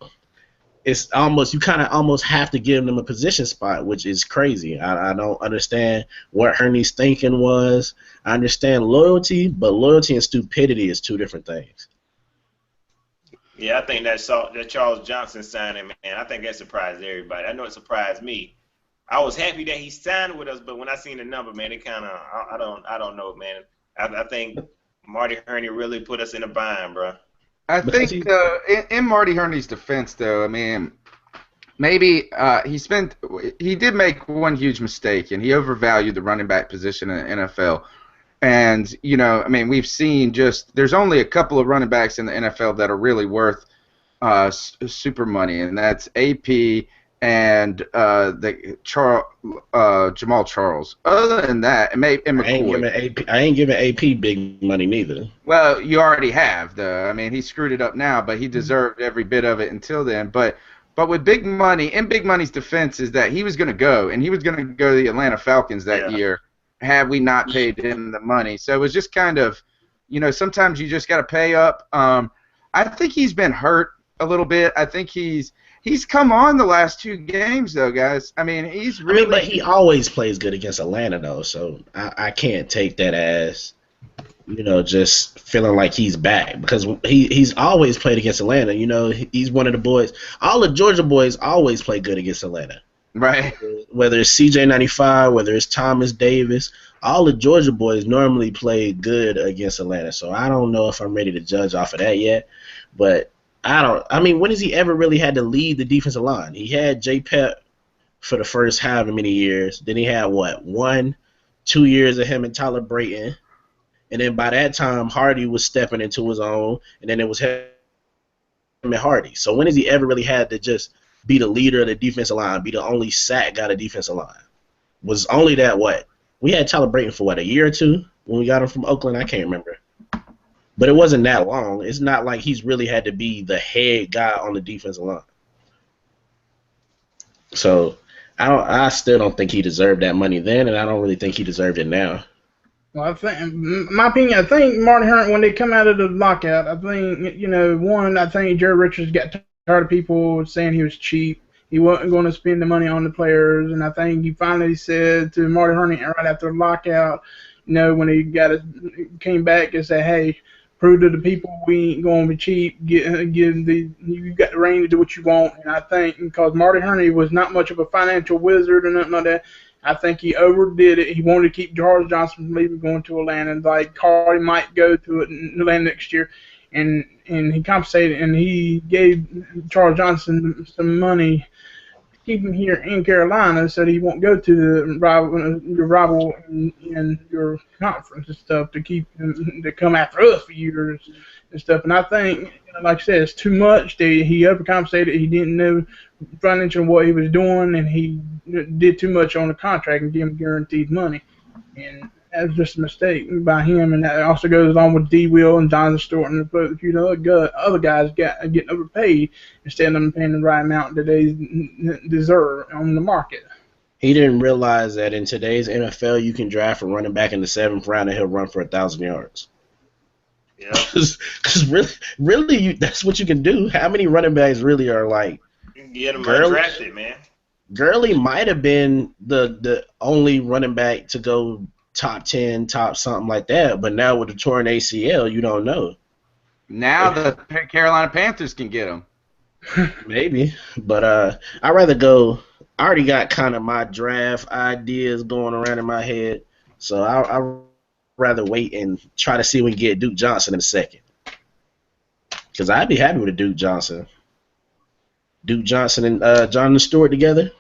Speaker 1: it's almost, you kind of almost have to give them a position spot, which is crazy. I don't understand what Herney's thinking was. I understand loyalty, but loyalty and stupidity is two different things.
Speaker 2: Yeah, I think that Charles Johnson signing, man, I think that surprised everybody. I know it surprised me. I was happy that he signed with us, but when I seen the number, man, it kind of I don't know, man. I think Marty Herney really put us in a bind, bro.
Speaker 3: I think in Marty Herney's defense, though, I mean, maybe he did make one huge mistake, and he overvalued the running back position in the NFL. And, you know, I mean, we've seen there's only a couple of running backs in the NFL that are really worth super money, and that's AP and Jamal Charles. Other than that, and McCoy.
Speaker 1: I ain't giving AP big money neither.
Speaker 3: Well, you already have, though. I mean, he screwed it up now, but he deserved every bit of it until then. But with Big Money, in Big Money's defense is that he was going to go, and he was going to go to the Atlanta Falcons that year had we not paid him the money. So it was just kind of, you know, sometimes you just got to pay up. I think he's been hurt a little bit. I think he's come on the last 2 games, though, guys. I mean, he's really.
Speaker 1: But he always plays good against Atlanta, though, so I can't take that as, you know, just feeling like he's back, because he's always played against Atlanta. You know, he's one of the boys. All the Georgia boys always play good against Atlanta.
Speaker 3: Right.
Speaker 1: Whether it's CJ95, whether it's Thomas Davis, all the Georgia boys normally play good against Atlanta. So I don't know if I'm ready to judge off of that yet, but. I mean, when has he ever really had to lead the defensive line? He had J. Pep for the first however many years. Then he had, 1, 2 years of him and Tyler Brayton. And then by that time, Hardy was stepping into his own. And then it was him and Hardy. So when has he ever really had to just be the leader of the defensive line, be the only sack guy of the defensive line? Was only that, we had Tyler Brayton for, a year or 2 when we got him from Oakland? I can't remember. But it wasn't that long. It's not like he's really had to be the head guy on the defensive line. So I still don't think he deserved that money then, and I don't really think he deserved it now.
Speaker 4: Well, I think, in my opinion, I think Marty Herney, when they come out of the lockout, I think, you know, I think Jerry Richards got tired of people saying he was cheap. He wasn't going to spend the money on the players, and I think he finally said to Marty Herney right after the lockout, you know, when he came back and said, hey, prove to the people we ain't going to be cheap. You got the reign to do what you want. And I think because Marty Herney was not much of a financial wizard or nothing like that, I think he overdid it. He wanted to keep Charles Johnson from leaving, going to Atlanta. Like Carly might go to Atlanta next year, and he compensated and he gave Charles Johnson some money to keep him here in Carolina, so that he won't go to your rival in your conference and stuff to keep him to come after us for years and stuff. And I think, like I said, it's too much. He overcompensated. He didn't know financially what he was doing, and he did too much on the contract and gave him guaranteed money. And that was just a mistake by him. And that also goes along with D. Will and Jonathan Stewart and other guys getting overpaid instead of them paying the right amount that they deserve on the market.
Speaker 1: He didn't realize that in today's NFL, you can draft a running back in the 7th round and he'll run for 1,000 yards.
Speaker 2: Yeah.
Speaker 1: Because really, that's what you can do. How many running backs really are like?
Speaker 2: Get him undrafted, man.
Speaker 1: Gurley might have been the only running back to go top 10, top something like that. But now with the torn ACL, you don't know.
Speaker 3: Now the Carolina Panthers can get him.
Speaker 1: Maybe. But I'd rather go. I already got kind of my draft ideas going around in my head. So I'd rather wait and try to see if we can get Duke Johnson in a second. Because I'd be happy with a Duke Johnson. Duke Johnson and Jonathan Stewart together.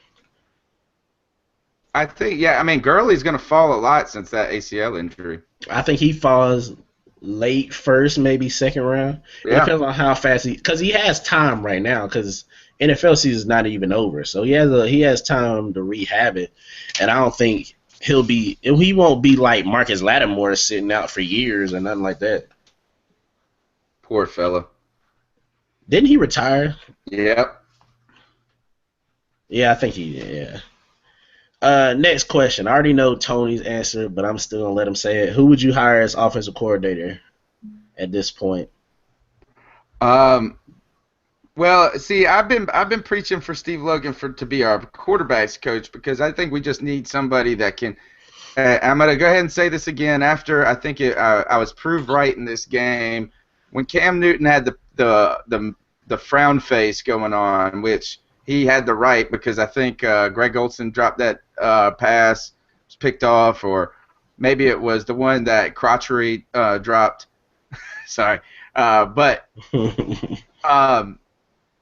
Speaker 3: I think, I mean, Gurley's going to fall a lot since that ACL injury.
Speaker 1: I think he falls late first, maybe second round. It depends on how fast because he has time right now because NFL season's not even over. So he has time to rehab it. And I don't think he won't be like Marcus Lattimore sitting out for years or nothing like that.
Speaker 3: Poor fella.
Speaker 1: Didn't he retire?
Speaker 3: Yep.
Speaker 1: Yeah, I think yeah. Next question. I already know Tony's answer, but I'm still gonna let him say it. Who would you hire as offensive coordinator at this point?
Speaker 3: Well, see, I've been preaching for Steve Logan to be our quarterbacks coach because I think we just need somebody that can. I'm gonna go ahead and say this again. After I think I was proved right in this game when Cam Newton had the frown face going on, which he had the right, because I think Greg Olson dropped that pass, was picked off, or maybe it was the one that Crotchery dropped. Sorry. But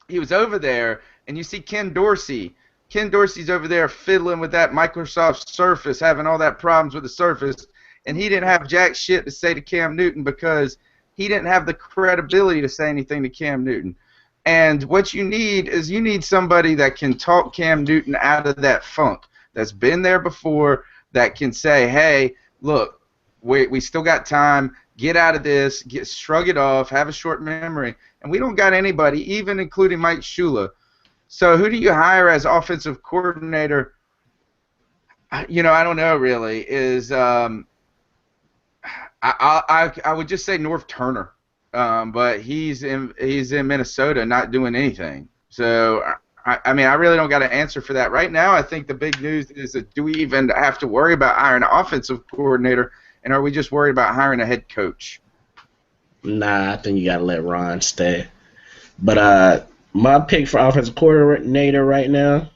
Speaker 3: he was over there, and you see Ken Dorsey. Ken Dorsey's over there fiddling with that Microsoft Surface, having all that problems with the Surface, and he didn't have jack shit to say to Cam Newton because he didn't have the credibility to say anything to Cam Newton. And what you need is you need somebody that can talk Cam Newton out of that funk, that's been there before, that can say, hey, look, we still got time, get out of this, shrug it off, have a short memory. And we don't got anybody, even including Mike Shula. So who do you hire as offensive coordinator? I don't know really. I would just say Norv Turner, but he's in Minnesota, not doing anything. So I mean, I really don't got an answer for that right now. I think the big news is that do we even have to worry about hiring an offensive coordinator, and are we just worried about hiring a head coach?
Speaker 1: Nah, I think you gotta let Ron stay. But my pick for offensive coordinator right now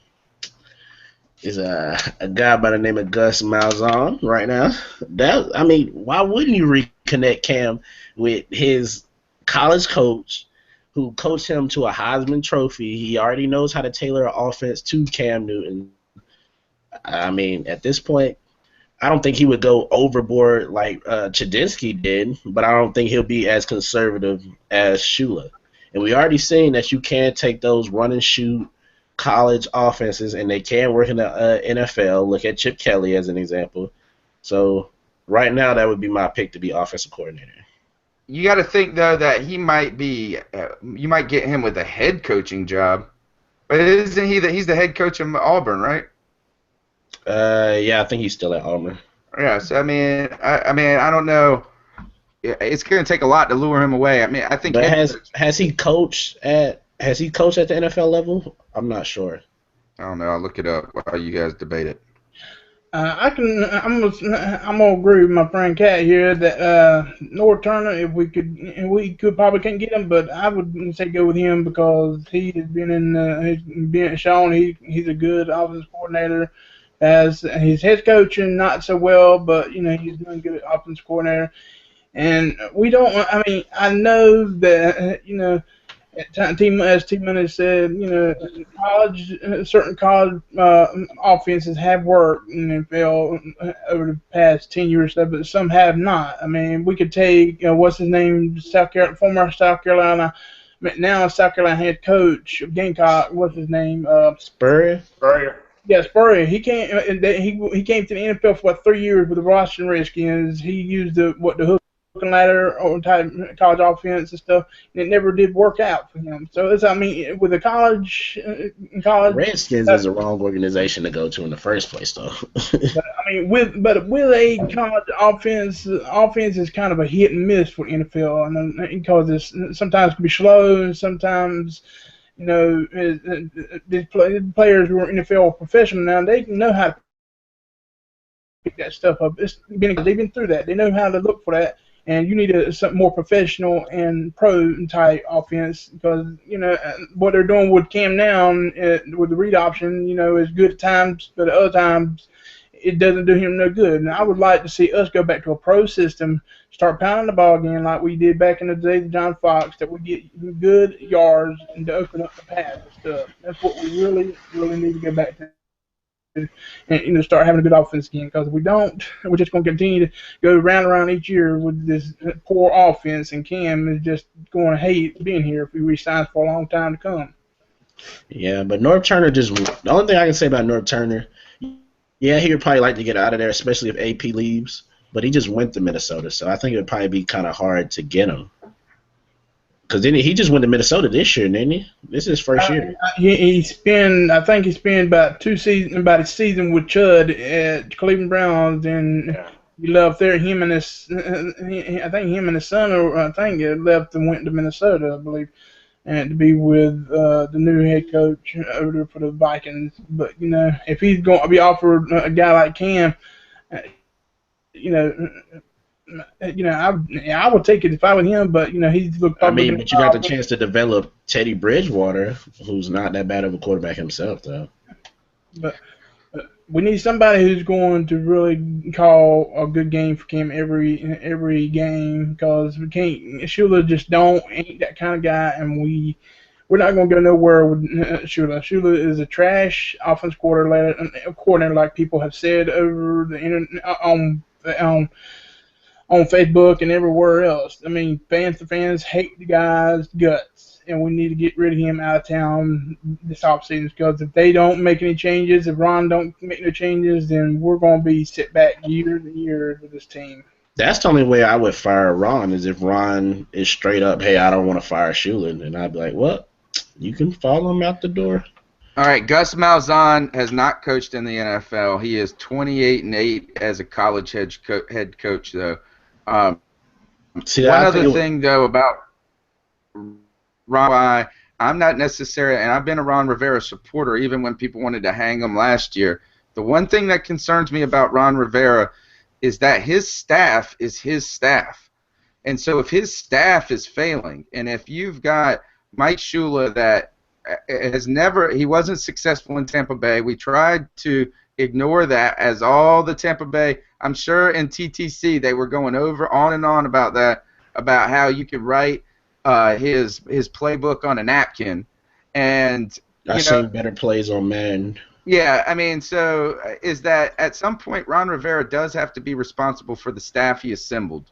Speaker 1: is a guy by the name of Gus Malzahn right now. Why wouldn't you reconnect Cam with his college coach who coached him to a Heisman Trophy? He already knows how to tailor an offense to Cam Newton. I mean, at this point, I don't think he would go overboard like Chadinsky did, but I don't think he'll be as conservative as Shula. And we already seen that you can take those run and shoot college offenses and they can work in the NFL. Look at Chip Kelly as an example. So right now that would be my pick to be offensive coordinator.
Speaker 3: You got to think though that he might be. You might get him with a head coaching job, but isn't he he's the head coach of Auburn, right?
Speaker 1: Yeah, I think he's still at Auburn.
Speaker 3: Yeah, so I mean, I don't know. It's going to take a lot to lure him away. I mean, I think.
Speaker 1: But has he coached at the NFL level? I'm not sure.
Speaker 3: I don't know. I'll look it up while you guys debate it.
Speaker 4: I'm gonna agree with my friend Cat here that Norv Turner, if we could probably can't get him, but I would say go with him because he has been shown he's a good offensive coordinator. As his head coaching not so well, but he's doing good offensive coordinator. And we don't. I mean, I know that as TMoney said, certain college offenses have worked in the NFL over the past 10 years, but some have not. I mean, we could take what's his name, former South Carolina, now South Carolina head coach of Gamecock. What's his name?
Speaker 1: Spurrier.
Speaker 4: Yeah, Spurrier. He came to the NFL for 3 years with the Washington Redskins. He used the hook and ladder or type college offense and stuff, and it never did work out for him. So with the college,
Speaker 1: Redskins is the wrong organization to go to in the first place, though.
Speaker 4: with a college offense is kind of a hit and miss for NFL, and because it's sometimes can be slow, and sometimes these players who are NFL professional now, they know how to pick that stuff up. They've been through that. They know how to look for that. And you need something more professional and pro-type offense because, what they're doing with Cam now with the read option, is good at times, but at other times it doesn't do him no good. And I would like to see us go back to a pro system, start pounding the ball again like we did back in the days of John Fox, that we get good yards and to open up the pass and stuff. That's what we really, really need to go back to. And start having a good offense again, because if we don't, we're just going to continue to go round and round each year with this poor offense, and Cam is just going to hate being here if he resigns for a long time to come.
Speaker 1: Yeah, but Norv Turner the only thing I can say about Norv Turner, yeah, he would probably like to get out of there, especially if AP leaves, but he just went to Minnesota, so I think it would probably be kind of hard to get him. Because he just went to Minnesota this year, didn't he? This is his first year.
Speaker 4: I think he spent about a season with Chud at Cleveland Browns, and he left there. I think him and his son, left and went to Minnesota, I believe, and to be with the new head coach over there for the Vikings. But if he's going to be offered a guy like Cam, I would take it if I were him, but he's probably.
Speaker 1: But you got the chance to develop Teddy Bridgewater, who's not that bad of a quarterback himself, though.
Speaker 4: But we need somebody who's going to really call a good game for Cam every game, because we can't. Shula just ain't that kind of guy, and we're not going to go nowhere with Shula. Shula is a trash offense coordinator, like people have said over the internet, on Facebook and everywhere else. The fans hate the guy's guts, and we need to get rid of him out of town this offseason, because if they don't make any changes, if Ron don't make no changes, then we're going to be sit back years and years with this team.
Speaker 1: That's the only way I would fire Ron, is if Ron is straight up, hey, I don't want to fire Shula, and I'd be like, well, you can follow him out the door.
Speaker 3: All right, Gus Malzahn has not coached in the NFL. He is 28-8 as a college head coach, though. One other thing, though, about Ron, I'm not necessarily, and I've been a Ron Rivera supporter even when people wanted to hang him last year. The one thing that concerns me about Ron Rivera is that his staff is his staff. And so if his staff is failing, and if you've got Mike Shula that he wasn't successful in Tampa Bay. We tried to ignore that, as all the Tampa Bay, I'm sure in TTC they were going on and on about that, about how you could write his playbook on a napkin. And
Speaker 1: I've seen better plays on man.
Speaker 3: Yeah, so is that at some point Ron Rivera does have to be responsible for the staff he assembled.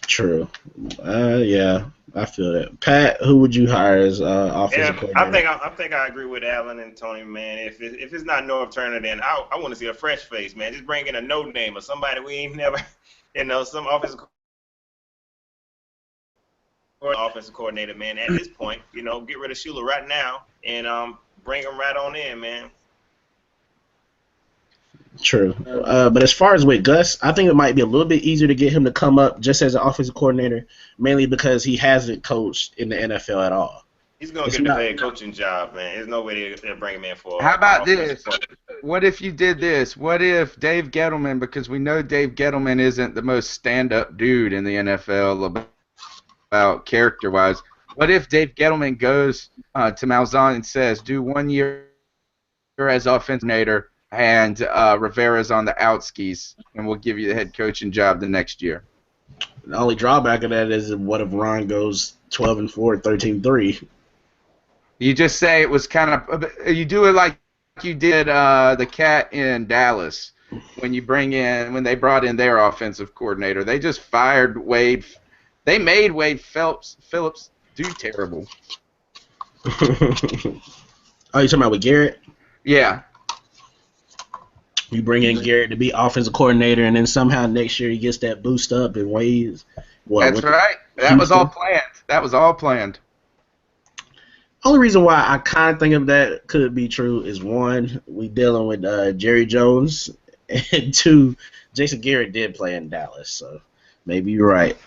Speaker 1: True. Yeah, I feel that. Pat, who would you hire as offensive coordinator?
Speaker 2: I think I agree with Alan and Tony, man. If it's not Norv Turner, then I want to see a fresh face, man. Just bring in a no name or somebody we ain't never, some offensive coordinator, man. At this point, get rid of Shula right now and bring him right on in, man.
Speaker 1: True. But as far as with Gus, I think it might be a little bit easier to get him to come up just as an offensive coordinator, mainly because he hasn't coached in the NFL at all.
Speaker 2: He's going to get the head coaching job, man. There's no way they'll bring him in for.
Speaker 3: How about this? What if you did this? What if Dave Gettleman, because we know Dave Gettleman isn't the most stand-up dude in the NFL about character-wise. What if Dave Gettleman goes to Malzahn and says, do 1 year as offensive coordinator, and Rivera's on the outskis, and we'll give you the head coaching job the next year?
Speaker 1: The only drawback of that is, what if Ron goes 12-4, 13-3?
Speaker 3: You just say it was kind of. You do it like you did the Cat in Dallas when they brought in their offensive coordinator. They just fired Wade. They made Wade Phillips do terrible.
Speaker 1: Oh, you talking about with Garrett?
Speaker 3: Yeah.
Speaker 1: You bring in Garrett to be offensive coordinator, and then somehow next year he gets that boost up and Wade's.
Speaker 3: That's right. That was all planned.
Speaker 1: Only reason why I kind of think of that could be true is, one, we dealing with Jerry Jones, and two, Jason Garrett did play in Dallas, so maybe you're right.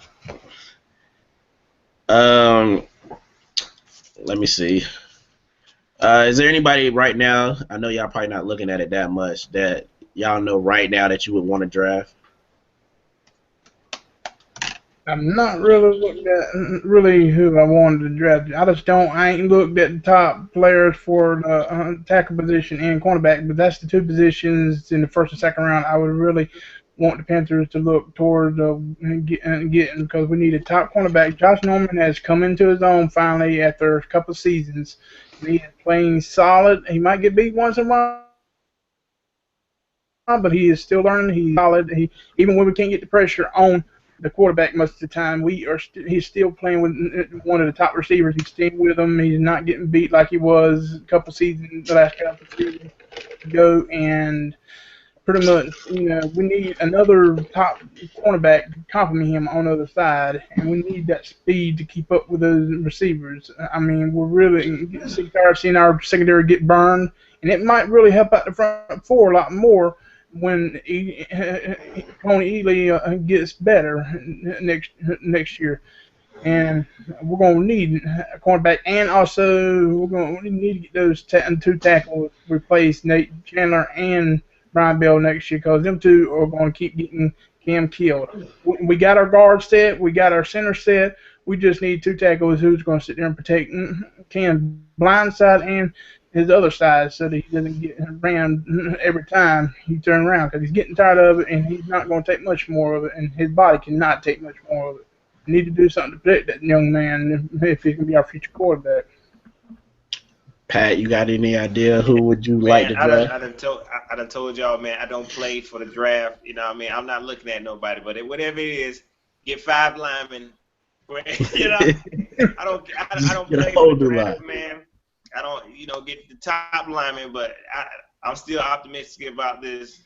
Speaker 1: Let me see. Is there anybody right now, I know y'all probably not looking at it that much, that y'all know right now that you would want to draft?
Speaker 4: I'm not really looking at who I wanted to draft. I ain't looked at the top players for the tackle position and cornerback, but that's the two positions in the first and second round I would really want the Panthers to look toward getting, because we need a top cornerback. Josh Norman has come into his own finally after a couple of seasons. He is playing solid. He might get beat once in a while, but he is still learning. He's solid. Even when we can't get the pressure on the quarterback most of the time, he's still playing with one of the top receivers. He's staying with him. He's not getting beat like he was the last couple of seasons ago. And pretty much, we need another top cornerback to complement him on the other side, and we need that speed to keep up with those receivers. We're really tired of seeing our secondary get burned, and it might really help out the front four a lot more when Tony Ely gets better next year. And we're going to need a cornerback, and also we need to get those two tackles replaced, Nate Chandler and Brian Bell, next year, because them two are going to keep getting Cam killed. We got our guard set. We got our center set. We just need 2 tackles who's going to sit there and protect Cam's blind side and his other side so that he doesn't get ran every time he turns around because he's getting tired of it and he's not going to take much more of it and his body cannot take much more of it. We need to do something to protect that young man if he can be our future quarterback.
Speaker 1: Pat, you got any idea who would you like to draft?
Speaker 2: I done told y'all, man, I don't play for the draft. You know what I mean? I'm not looking at nobody, but whatever it is, get 5 linemen. You know, I don't play for the draft, man. I don't, get the top lineman, but I'm still optimistic about this,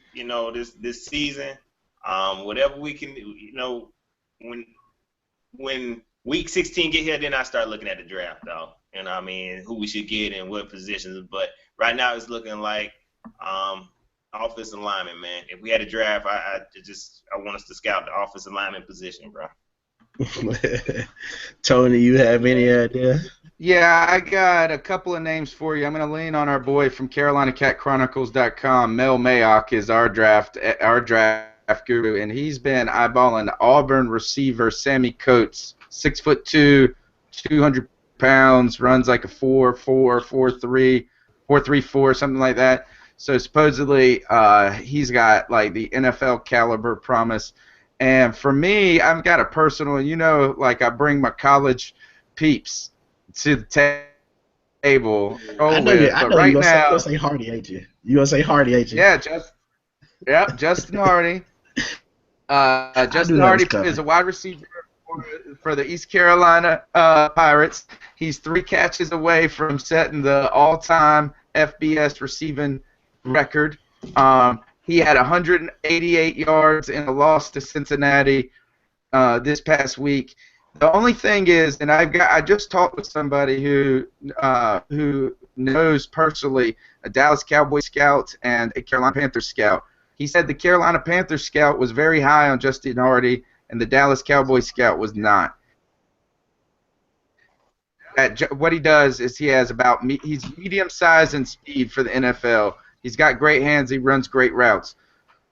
Speaker 2: this season. Whatever we can, when week 16 get here, then I start looking at the draft, though. You know what I mean? Who we should get and what positions. But right now it's looking like offensive lineman, man. If we had a draft, I want us to scout the offensive lineman position, bro.
Speaker 1: Tony, you have any idea?
Speaker 3: Yeah, I got a couple of names for you. I'm going to lean on our boy from CarolinaCatChronicles.com. Mel Mayock is our draft guru, and he's been eyeballing Auburn receiver Sammy Coates, 6'2", 200 pounds, runs like a 4.4, 4.3, 4.34, something like that. So supposedly he's got like the NFL caliber promise. And for me, I've got a personal, like I bring my college peeps to the table.
Speaker 1: I know you're going to say Hardy, ain't you? You going to say Hardy, ain't you?
Speaker 3: Yeah, Justin Hardy. Justin Hardy is a wide receiver for the East Carolina Pirates. He's 3 catches away from setting the all-time FBS receiving record. He had 188 yards in a loss to Cincinnati this past week. The only thing is, and I just talked with somebody who knows personally a Dallas Cowboy scout and a Carolina Panthers scout. He said the Carolina Panthers scout was very high on Justin Hardy, and the Dallas Cowboy scout was not. What he does is he's medium size and speed for the NFL. He's got great hands. He runs great routes.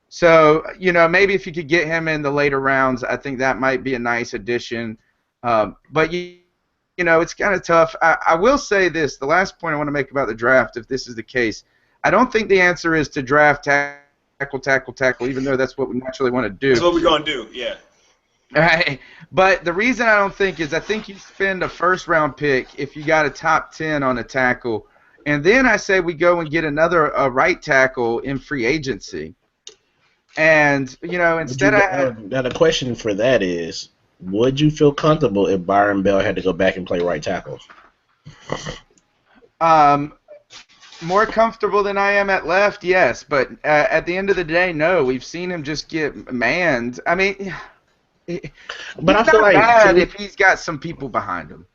Speaker 3: So, maybe if you could get him in the later rounds, I think that might be a nice addition. But, it's kind of tough. I will say this. The last point I want to make about the draft, if this is the case, I don't think the answer is to draft tackle, even though that's what we naturally want to do.
Speaker 2: That's what we're going to do, yeah.
Speaker 3: Right. But the reason I don't think is I think you spend a first-round pick if you got a top 10 on a tackle. And then I say we go and get another right tackle in free agency. And, instead
Speaker 1: now the question for that is, would you feel comfortable if Byron Bell had to go back and play right tackle?
Speaker 3: More comfortable than I am at left, yes. But at the end of the day, no. We've seen him just get manned. I mean,
Speaker 1: but I feel like
Speaker 3: bad if he's got some people behind him.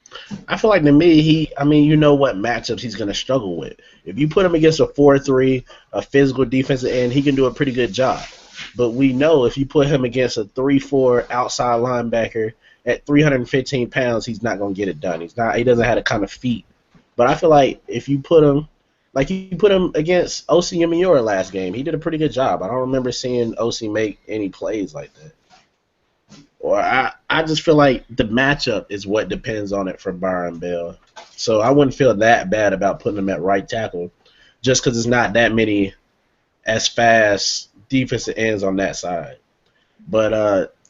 Speaker 1: I feel like to me, you know what matchups he's going to struggle with. If you put him against a 4-3, a physical defensive end, he can do a pretty good job. But we know if you put him against a 3-4 outside linebacker at 315 pounds, he's not going to get it done. He doesn't have the kind of feet. But I feel like if you put him, like you put him against O.C. Umenyiora last game, he did a pretty good job. I don't remember seeing O.C. make any plays like that. Or I just feel like the matchup is what depends on it for Byron Bell. So I wouldn't feel that bad about putting him at right tackle just because it's not that many as fast defensive ends on that side. But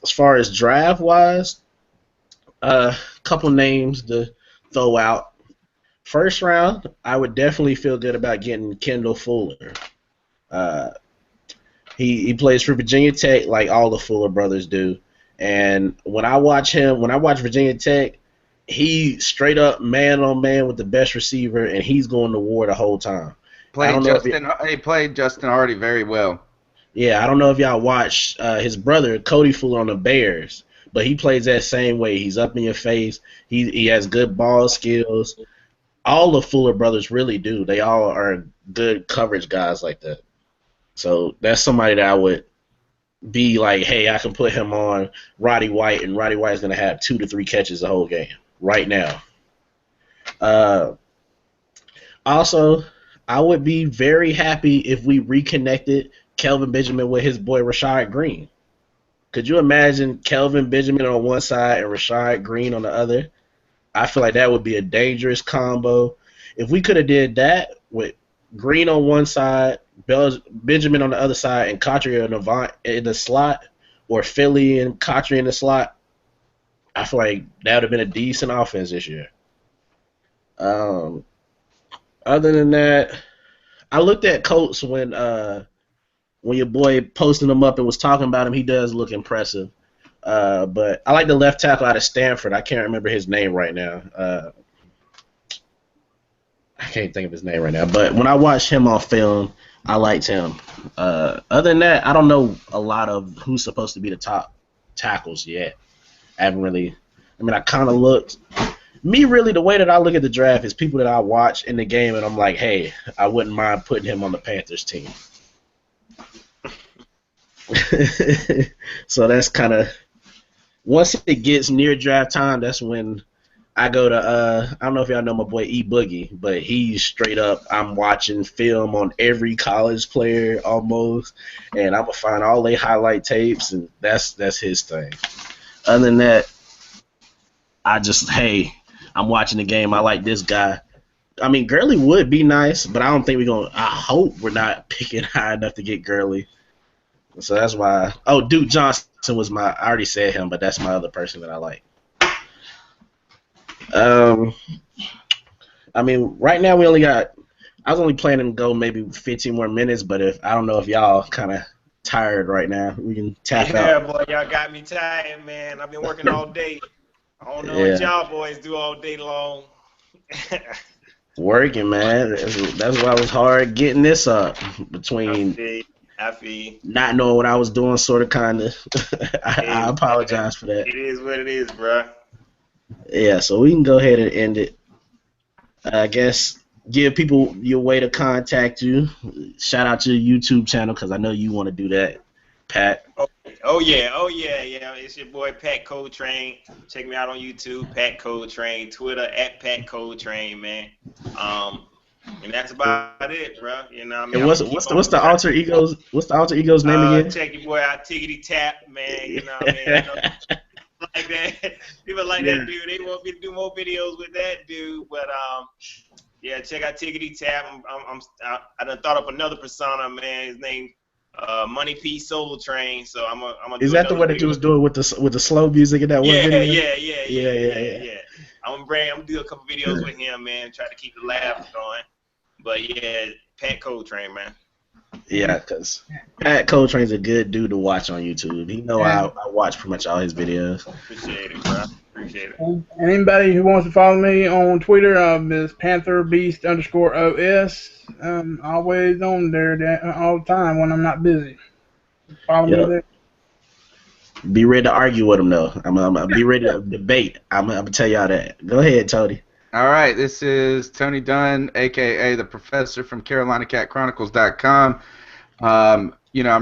Speaker 1: as far as draft-wise, a couple names to throw out. First round, I would definitely feel good about getting Kendall Fuller. He plays for Virginia Tech like all the Fuller brothers do. And when I watch Virginia Tech, he straight up man-on-man with the best receiver, and he's going to war the whole time.
Speaker 3: He played Justin Hardy very well.
Speaker 1: Yeah, I don't know if y'all watched his brother, Cody Fuller, on the Bears, but he plays that same way. He's up in your face. He has good ball skills. All the Fuller brothers really do. They all are good coverage guys like that. So that's somebody that I would be like, hey, I can put him on Roddy White, and Roddy White is going to have 2 to 3 catches the whole game right now. Also, I would be very happy if we reconnected Kelvin Benjamin with his boy Rashad Green. Could you imagine Kelvin Benjamin on one side and Rashad Green on the other? I feel like that would be a dangerous combo. If we could have did that with Green on one side, Benjamin on the other side, and Cotry and Avant in the slot, or Philly and Cotry in the slot, I feel like that would have been a decent offense this year. Other than that, I looked at Colts when your boy posted him up and was talking about him. He does look impressive. But I like the left tackle out of Stanford. I can't remember his name right now. I can't think of his name right now. But when I watched him on film, I liked him. Other than that, I don't know a lot of who's supposed to be the top tackles yet. I haven't really. I mean, I kind of looked. Me, really, the way that I look at the draft is people that I watch in the game, and I'm like, hey, I wouldn't mind putting him on the Panthers team. So that's kind of. Once it gets near draft time, that's when I go to, I don't know if y'all know my boy E Boogie, but he's straight up, I'm watching film on every college player almost, and I'm going to find all their highlight tapes, and that's his thing. Other than that, I just, hey, I'm watching the game, I like this guy. I mean, Gurley would be nice, but I don't think I hope we're not picking high enough to get Gurley. So that's why. Oh, Duke Johnson was I already said him, but that's my other person that I like. I mean, right now we only got. I was only planning to go maybe 15 more minutes, but I don't know if y'all kind of tired right now, we can tap out.
Speaker 2: Yeah, boy, y'all got me tired, man. I've been working all day. I don't know what y'all boys do all day long.
Speaker 1: Working, man. That's why it was hard getting this up between.
Speaker 2: I feel
Speaker 1: not knowing what I was doing, sort of, kind of. I apologize for that.
Speaker 2: It is what it is, bro.
Speaker 1: Yeah, so we can go ahead and end it. I guess give people your way to contact you. Shout out to your YouTube channel because I know you want to do that, Pat.
Speaker 2: Oh yeah. It's your boy Pat Coltrane. Check me out on YouTube, Pat Coltrane. Twitter @Pat Coltrane, man. And that's about it, bro. You know what I mean?
Speaker 1: And what's the alter ego's name again?
Speaker 2: Check your boy out, Tiggity Tap, man. You know what I mean? Like that. People like that dude. They want me to do more videos with that dude. But yeah, check out Tiggity Tap. I done thought up another persona, man. His name Money P Soul Train. So I'm gonna.
Speaker 1: Is that the one that you was doing with the slow music in that one video?
Speaker 2: Yeah. I'm gonna do a couple videos with him, man. Try to keep the laughs going. But yeah, Pat Coltrane, man.
Speaker 1: Yeah, because Pat Coltrane's a good dude to watch on YouTube. He know I watch pretty much all his videos.
Speaker 2: Appreciate it, bro. Appreciate it.
Speaker 4: And anybody who wants to follow me on Twitter is PantherBeast_OS. Always on there all the time when I'm not busy. Follow me there.
Speaker 1: Be ready to argue with him, though. I'm be ready to debate. I'm going to tell y'all that. Go ahead, Tony.
Speaker 3: All right, this is Tony Dunn, a.k.a. the Professor from CarolinaCatChronicles.com. I'm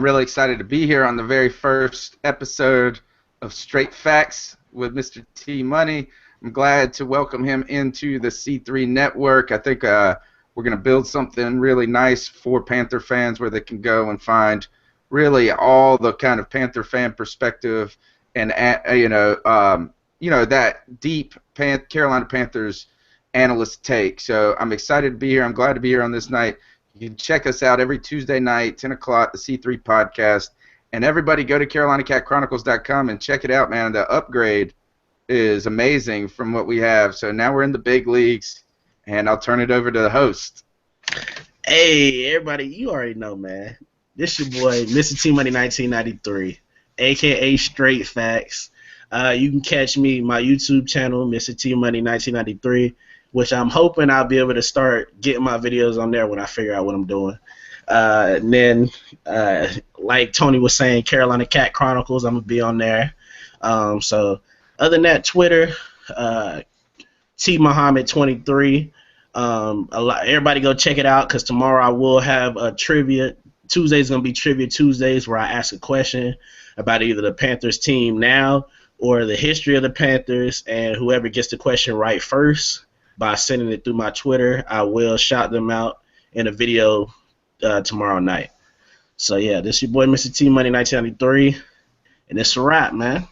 Speaker 3: really excited to be here on the very first episode of St8 Facts with Mr. TMoney. I'm glad to welcome him into the C3 network. I think we're going to build something really nice for Panther fans where they can go and find really all the kind of Panther fan perspective and that deep Carolina Panthers analyst take. So I'm excited to be here. I'm glad to be here on this night. You can check us out every Tuesday night, 10 o'clock, the C3 podcast. And everybody go to CarolinaCatChronicles.com and check it out, man. The upgrade is amazing from what we have. So now we're in the big leagues, and I'll turn it over to the host.
Speaker 1: Hey, everybody, you already know, man. This your boy, Mr. TMoney 1993, a.k.a. St8 Facts. You can catch me my YouTube channel, Mr. TMoney 1993, which I'm hoping I'll be able to start getting my videos on there when I figure out what I'm doing. And then, like Tony was saying, Carolina Cat Chronicles, I'm going to be on there. So other than that, Twitter, TMuhammad23. Everybody go check it out because tomorrow I will have a trivia. Tuesday's going to be Trivia Tuesdays where I ask a question about either the Panthers team now or the history of the Panthers, and whoever gets the question right first by sending it through my Twitter, I will shout them out in a video tomorrow night. So, yeah, this is your boy, Mr. TMoney 1993, And it's a wrap, man.